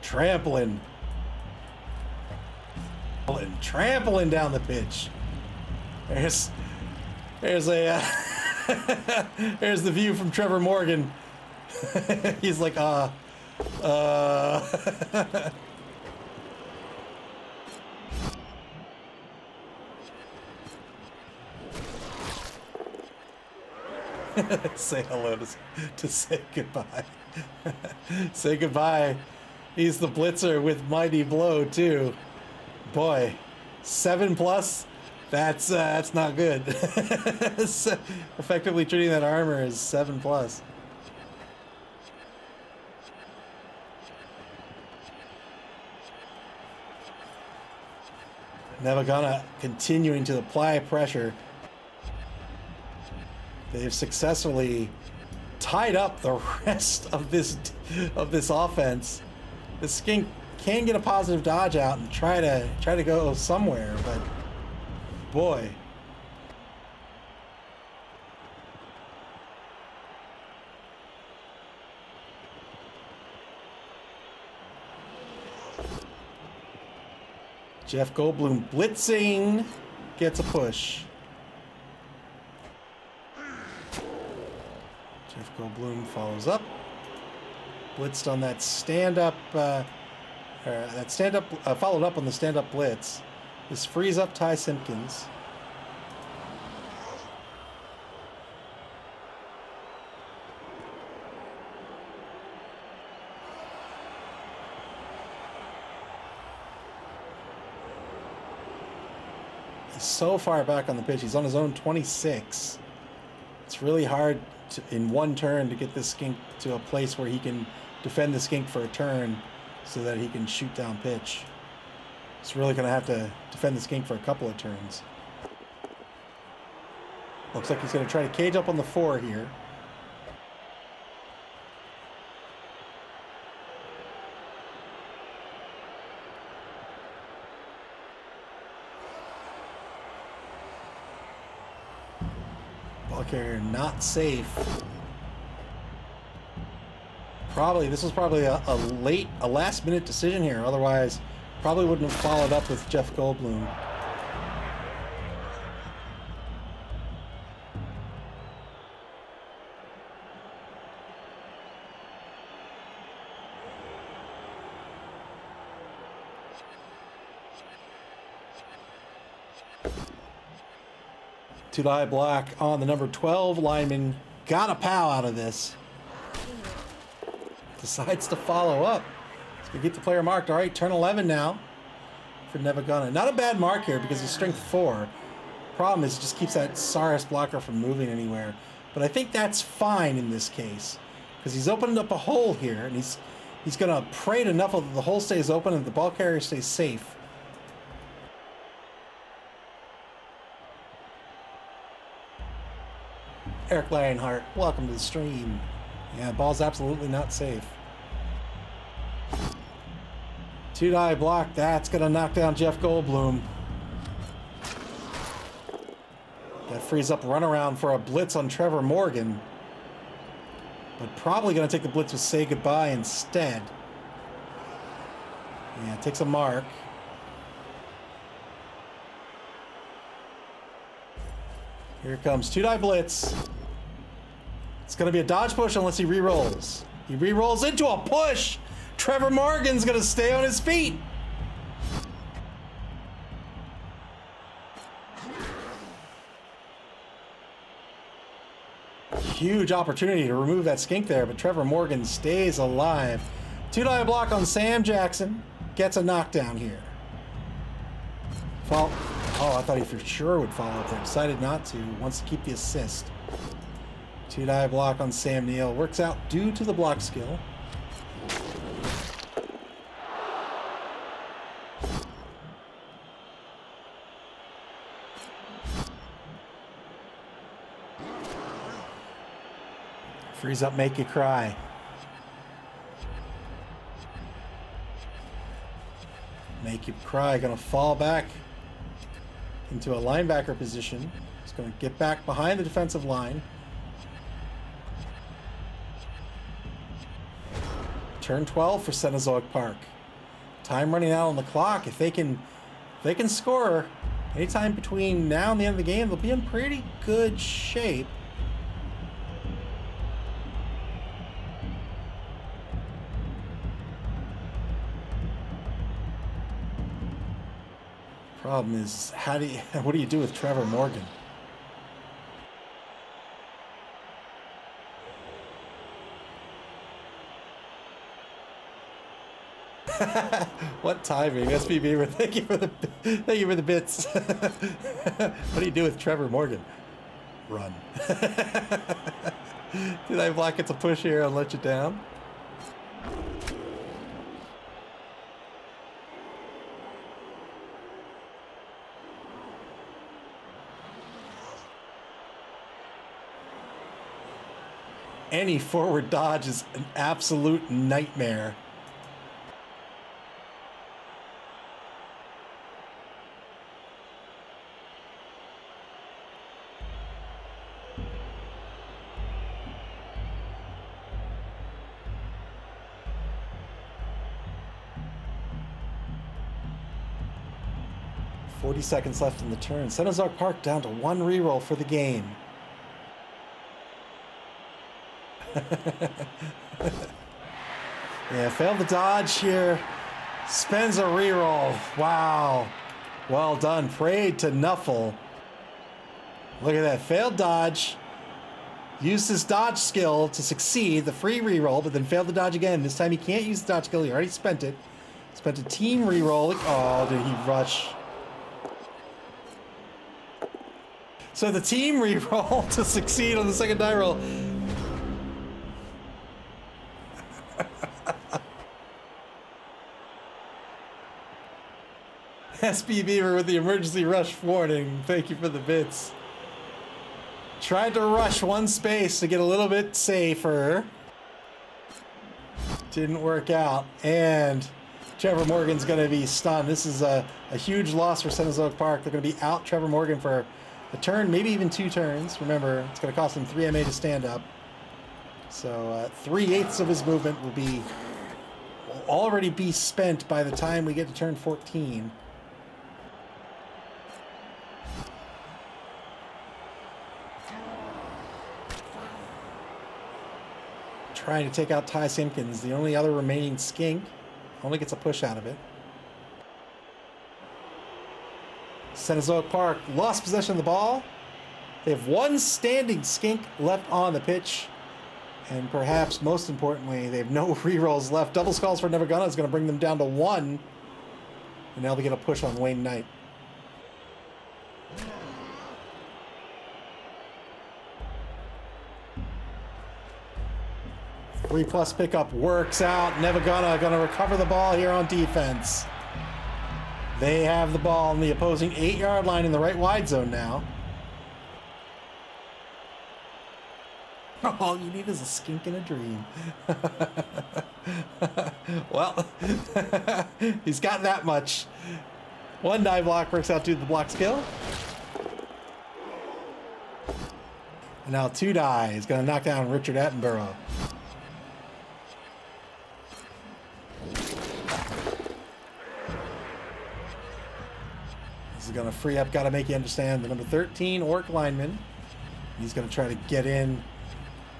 Trampling. Trampling down the pitch. There's a there's the view from Trevor Morgan. He's like, say hello to Say Goodbye. Say Goodbye. He's the blitzer with Mighty Blow too. Boy, 7+. That's not good. Effectively treating that armor as 7+. Nevva continuing to apply pressure. They've successfully tied up the rest of this offense. The Skink can get a positive dodge out and try to go somewhere, but boy. Jeff Goldblum blitzing gets a push. Jeff Goldblum follows up. Blitzed on that stand-up, followed up on the stand-up blitz. This frees up Ty Simpkins. He's so far back on the pitch. He's on his own 26. It's really hard in one turn to get this Skink to a place where he can defend the Skink for a turn so that he can shoot down pitch. He's really going to have to defend the Skink for a couple of turns. Looks like he's going to try to cage up on the 4 here. Ball carrier not safe. This was probably a last minute decision here. Otherwise, probably wouldn't have followed up with Jeff Goldblum. Two-die block on the number 12 lineman. Got a pow out of this. Decides to follow up. So we get the player marked. All right, turn 11 now for Nevva. Not a bad mark here because he's strength 4. Problem is it just keeps that Saris blocker from moving anywhere. But I think that's fine in this case because he's opened up a hole here and he's going to pray to enough that the hole stays open and the ball carrier stays safe. Eric Lionheart, welcome to the stream. Yeah, ball's absolutely not safe. Two-die block, that's going to knock down Jeff Goldblum. That frees up runaround for a blitz on Trevor Morgan. But probably going to take the blitz with Say Goodbye instead. Yeah, takes a mark. Here it comes, two-die blitz. It's going to be a dodge push unless he re-rolls. He re-rolls into a push. Trevor Morgan's going to stay on his feet. Huge opportunity to remove that Skink there, but Trevor Morgan stays alive. Two-die block on Sam Jackson. Gets a knockdown here. Fall. Oh, I thought he for sure would follow up there. Decided not to. Wants to keep the assist. 2-die block on Sam Neill. Works out due to the block skill. Freeze up, make you cry. Make you cry. Gonna fall back into a linebacker position. He's gonna get back behind the defensive line. Turn 12 for Cenozoic Park. Time running out on the clock. If they can score anytime between now and the end of the game, they'll be in pretty good shape. Problem is, what do you do with Trevor Morgan? What timing, SB Beaver? Thank you for the bits. What do you do with Trevor Morgan? Run. Did I block it to push here and let you down? Any forward dodge is an absolute nightmare. .40 seconds left in the turn. Cenozoic Park down to 1 reroll for the game. Yeah, failed the dodge here. Spends a reroll. Wow. Well done. Prayed to Nuffle. Look at that. Failed dodge. Used his dodge skill to succeed the free reroll, but then failed the dodge again. This time he can't use the dodge skill. He already spent it. Spent a team reroll. Oh, did he rush? So the team reroll to succeed on the second die roll. SB Beaver with the emergency rush warning. Thank you for the bits. Tried to rush one space to get a little bit safer. Didn't work out. And Trevor Morgan's going to be stunned. This is a huge loss for Cenozoic Park. They're going to be out Trevor Morgan for a turn, maybe even 2 turns. Remember, it's going to cost him 3 MA to stand up. So 3/8 of his movement will already be spent by the time we get to turn 14. Trying to take out Ty Simpkins, the only other remaining skink. Only gets a push out of it. Cenozoic Park lost possession of the ball. They have 1 standing skink left on the pitch. And perhaps most importantly, they have no rerolls left. Double skulls for Nevva is going to bring them down to 1. And now they get a push on Wayne Knight. Three-plus pickup works out. Nevva going to recover the ball here on defense. They have the ball on the opposing 8-yard line in the right wide zone now. All you need is a skink and a dream. Well, he's got that much. 1 die block works out to the block skill. And now 2 die is going to knock down Richard Attenborough. This is going to free up, got to make you understand, the number 13 Orc lineman. He's going to try to get in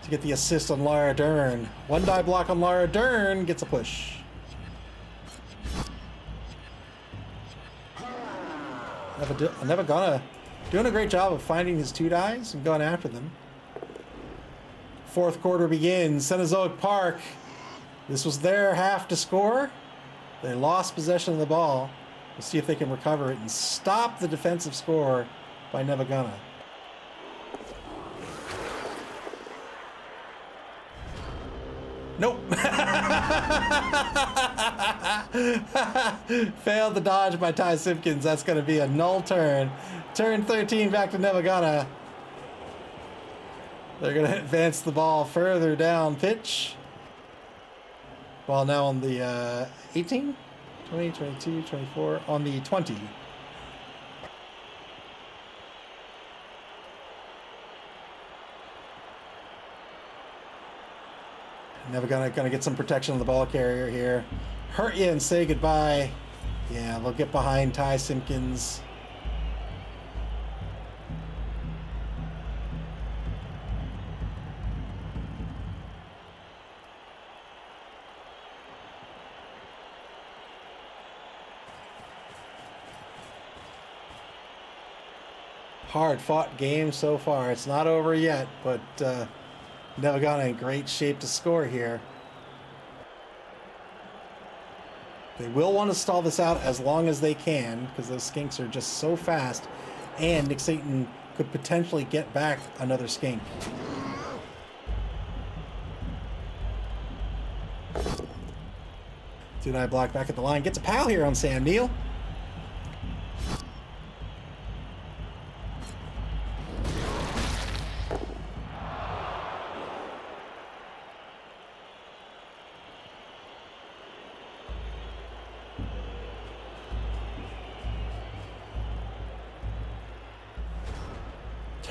to get the assist on Lara Dern. 1 die block on Lara Dern gets a push. Nevva doing a great job of finding his 2 dies and going after them. 4th quarter begins. Cenozoic Park. This was their half to score. They lost possession of the ball. We'll see if they can recover it and stop the defensive score by Nevva. Nope. Failed the dodge by Ty Simpkins. That's going to be a null turn. Turn 13 back to Nevva. They're going to advance the ball further down pitch. Ball now on the 18, 20, 22, 24, on the 20. Never gonna get some protection on the ball carrier here. Hurt you and say goodbye. Yeah, they'll get behind Ty Simpkins. Hard fought game so far. It's not over yet, but Nevva in great shape to score here. They will want to stall this out as long as they can because those skinks are just so fast, and Nick Satan could potentially get back another skink. Deny block back at the line. Gets a pal here on Sam Neill.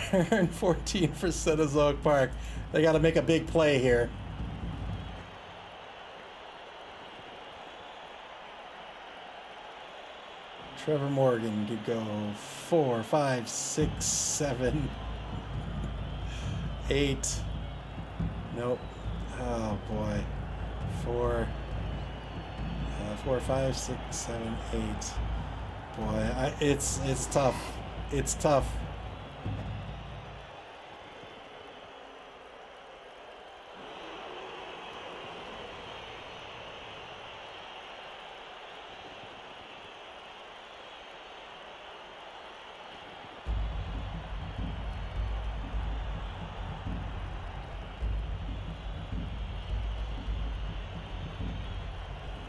Turn 14 for Cenozoic Park. They got to make a big play here. Trevor Morgan could go 4, 5, 6, 7, 8. Nope. Oh boy. 4, 5, 6, 7, 8. Boy, it's tough. It's tough.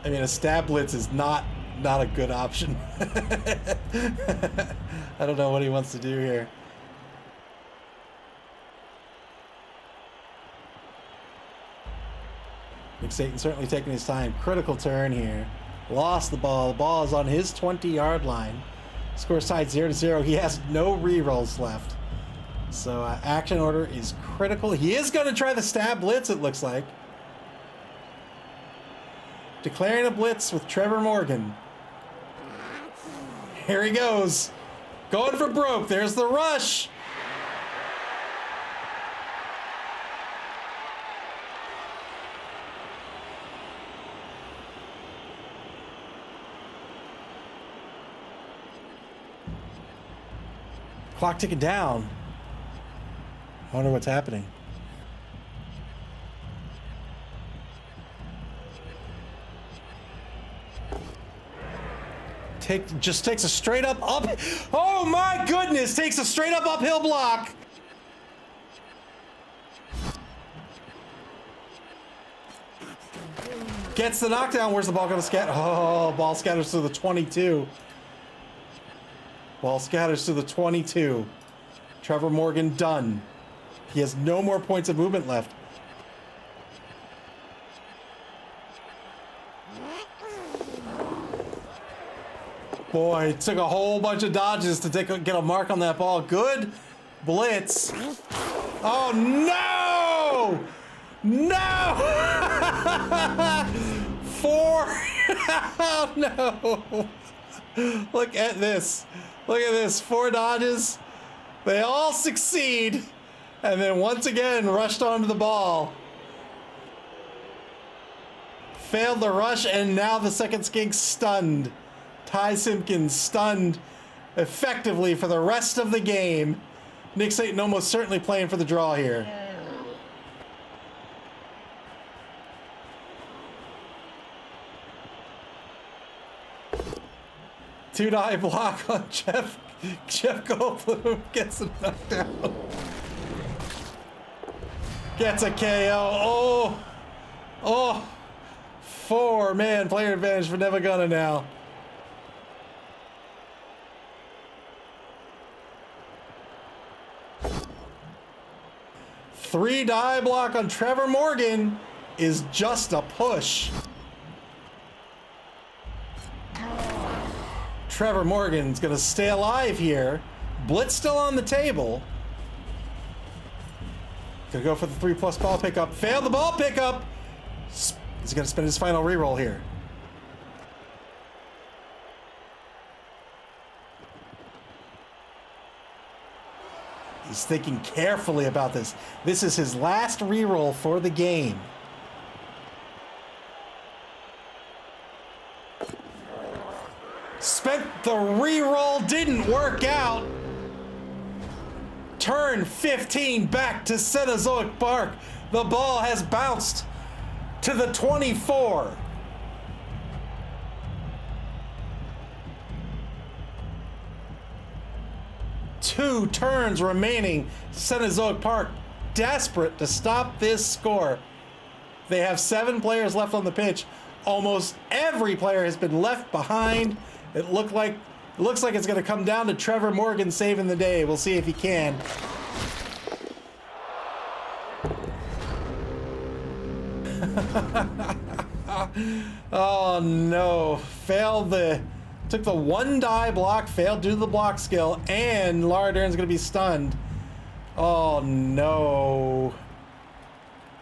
I mean, a stab blitz is not a good option. I don't know what he wants to do here. Nick Satan certainly taking his time. Critical turn here. Lost the ball. The ball is on his 20-yard line. Score tied 0-0. He has no re-rolls left. So action order is critical. He is going to try the stab blitz, it looks like. Declaring a blitz with Trevor Morgan. Here he goes. Going for broke. There's the rush. Clock ticking down. I wonder what's happening. Just takes a straight up. Oh my goodness! Takes a straight up uphill block. Gets the knockdown. Where's the ball going to scatter? Oh, ball scatters to the 22. Ball scatters to the 22. Trevor Morgan done. He has no more points of movement left. Boy, it took a whole bunch of dodges to get a mark on that ball. Good blitz. Oh, no! No! 4. Oh, no. Look at this. Look at this. 4 dodges. They all succeed. And then once again, rushed onto the ball. Failed the rush, and now the second skink stunned. Ty Simpkins stunned effectively for the rest of the game. Nick Satan almost certainly playing for the draw here. 2-die block on Jeff Goldblum gets him knocked out. Gets a KO. Oh. 4-man player advantage for Nevva Gunna now. Three die block on Trevor Morgan is just a push. Trevor Morgan's gonna stay alive here. Blitz still on the table. Gonna go for the 3+ ball pickup. Failed the ball pickup. He's gonna spend his final reroll here. He's thinking carefully about this. This is his last reroll for the game. Spent the reroll, didn't work out. Turn 15 back to Cenozoic Park. The ball has bounced to the 24. Two turns remaining. Cenozoic Park desperate to stop this score. They have 7 players left on the pitch. Almost every player has been left behind. It looks like it's going to come down to Trevor Morgan saving the day. We'll see if he can. Oh no, took the 1-die block, failed due to the block skill, and Lara Dern's gonna be stunned. Oh no.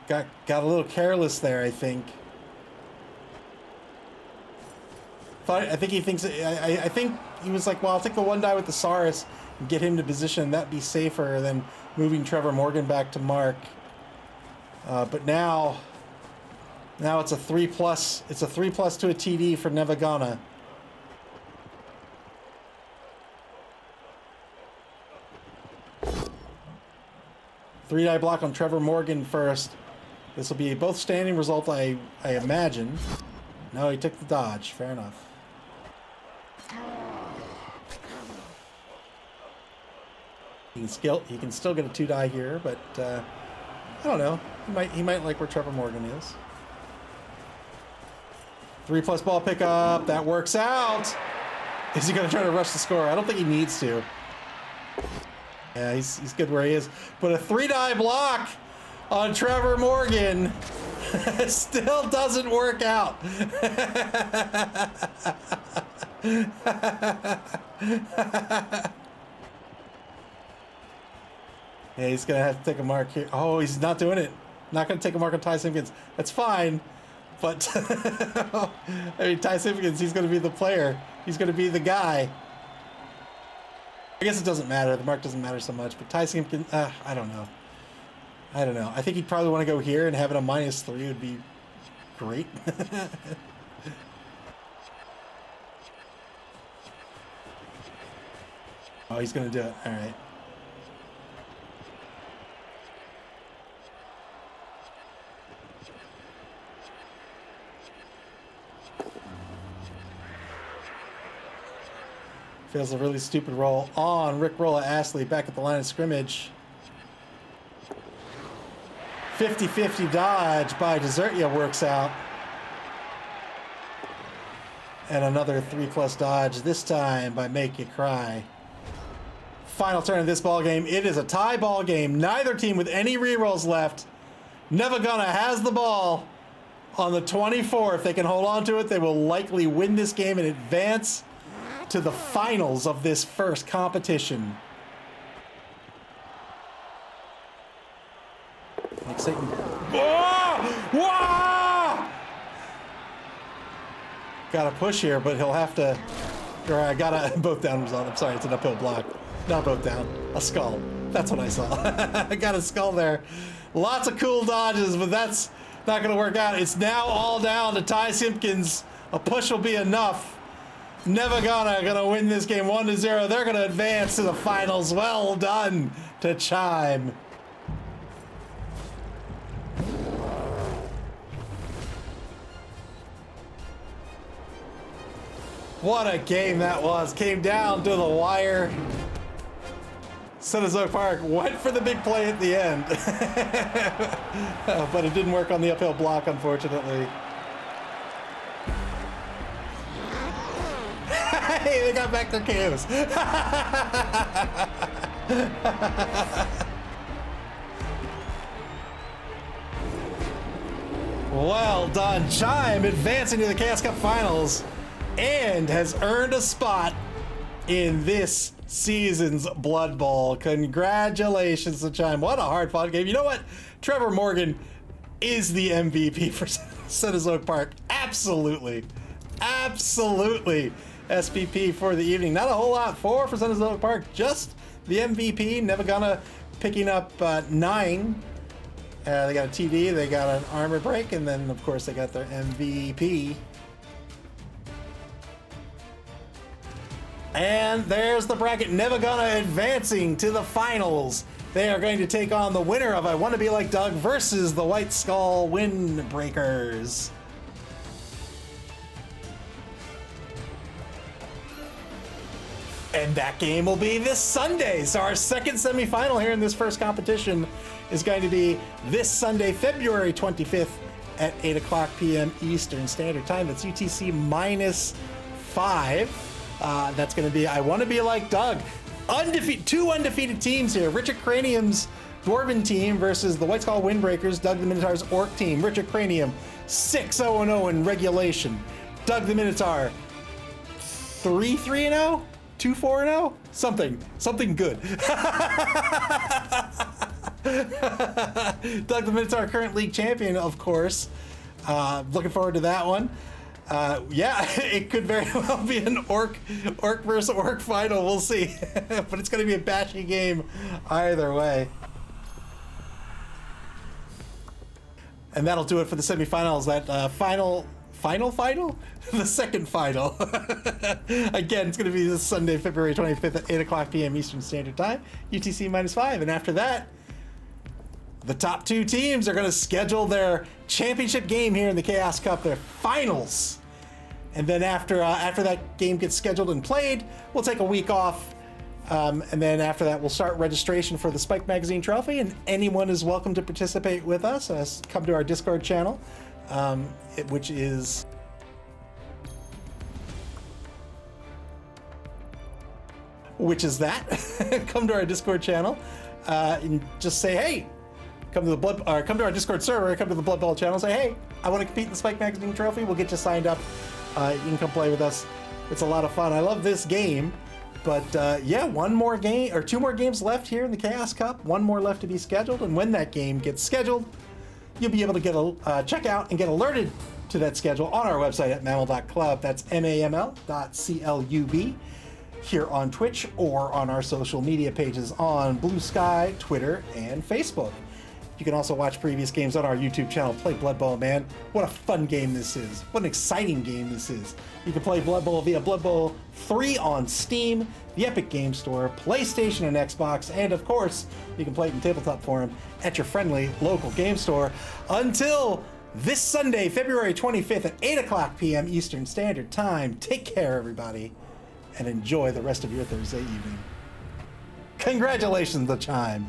Got a little careless there, I think. I think he was like, well, I'll take the 1-die with the Saurus and get him to position. That'd be safer than moving Trevor Morgan back to mark. But now it's a 3+. It's a 3+ to a TD for Nevva Gunna. Three-die block on Trevor Morgan first. This will be a both standing result, I imagine. No, he took the dodge. Fair enough. He can still get a 2-die here, but I don't know. He might like where Trevor Morgan is. 3+ ball pickup. That works out. Is he going to try to rush the score? I don't think he needs to. Yeah, he's good where he is. But a 3-die block on Trevor Morgan still doesn't work out. Yeah, he's going to have to take a mark here. Oh, he's not doing it. Not going to take a mark on Ty Simpkins. That's fine. But, I mean, Ty Simpkins, he's going to be the player. He's going to be the guy. I guess it doesn't matter. The mark doesn't matter so much. But Ty Simpkins, I don't know. I think he'd probably want to go here, and having a -3 would be great. Oh, he's going to do it. All right. Feels a really stupid roll on Rick Rolla Astley back at the line of scrimmage. 50-50 dodge by Desertia works out. And another 3+ dodge, this time by Make You Cry. Final turn of this ball game. It is a tie ball game. Neither team with any rerolls left. Nevva Gunna has the ball on the 24. If they can hold on to it, they will likely win this game and advance to the finals of this first competition. Exciting. Whoa! Whoa! Got to push here, but he'll have to. Or I got a both down result. I'm sorry, it's an uphill block. Not both down. A skull. That's what I saw. I got a skull there. Lots of cool dodges, but that's not going to work out. It's now all down to Ty Simpkins. A push will be enough. Nevva Gunna gonna win this game 1-0. They're gonna advance to the finals. Well done to Chime. What a game that was. Came down to the wire. Cenozoic Park went for the big play at the end. But it didn't work on the uphill block, unfortunately. Hey, they got back their KOs. Well done. Chime advancing to the Chaos Cup Finals and has earned a spot in this season's Blood Bowl. Congratulations to Chime. What a hard-fought game. You know what? Trevor Morgan is the MVP for Cenozoic Park. Absolutely. Absolutely. SPP for the evening. Not a whole lot for Cenozoic Park. Just the MVP. Nevva picking up 9. They got a TD, they got an armor break, and then, of course, they got their MVP. And there's the bracket. Nevva advancing to the finals. They are going to take on the winner of I Want to Be Like Doug versus the White Skull Windbreakers. And that game will be this Sunday. So our second semifinal here in this first competition is going to be this Sunday, February 25th at 8 o'clock p.m. Eastern Standard Time. That's UTC -5. That's going to be I Want to Be Like Doug. Two undefeated teams here. Richard Cranium's Dwarven team versus the White Skull Windbreakers, Doug the Minotaur's Orc team. Richard Cranium 6-0-0 in regulation. Doug the Minotaur 3-3-0? 2-4-0? Something good. Doug the Minotaur, current league champion, of course. Looking forward to that one. Yeah, it could very well be an orc versus orc final. We'll see. But it's going to be a bashy game either way. And that'll do it for the semifinals. That final? The second final. Again, it's going to be this Sunday, February 25th at 8 o'clock p.m. Eastern Standard Time, UTC -5. And after that, the top 2 teams are going to schedule their championship game here in the Chaos Cup, their finals. And then after that game gets scheduled and played, we'll take a week off. And then after that, we'll start registration for the Spike Magazine Trophy. And anyone is welcome to participate with us. Come to our Discord channel, which is... Come to our Discord channel and just say, hey, come to our Discord server, come to the Blood Bowl channel, say, hey, I want to compete in the Spike Magazine Trophy. We'll get you signed up. You can come play with us. It's a lot of fun. I love this game, but yeah, 2 more games left here in the Chaos Cup. 1 more left to be scheduled, and when that game gets scheduled, you'll be able to get check out and get alerted to that schedule on our website at maml.club. That's maml.club. Here on Twitch or on our social media pages on Blue Sky, Twitter, and Facebook. You can also watch previous games on our YouTube channel. Play Blood Bowl, man. What a fun game this is. What an exciting game this is. You can play Blood Bowl via Blood Bowl 3 on Steam, the Epic Game Store, PlayStation and Xbox, and of course, you can play it in tabletop form at your friendly local game store until this Sunday, February 25th at 8 o'clock p.m. Eastern Standard Time. Take care, everybody, and enjoy the rest of your Thursday evening. Congratulations, The Chime.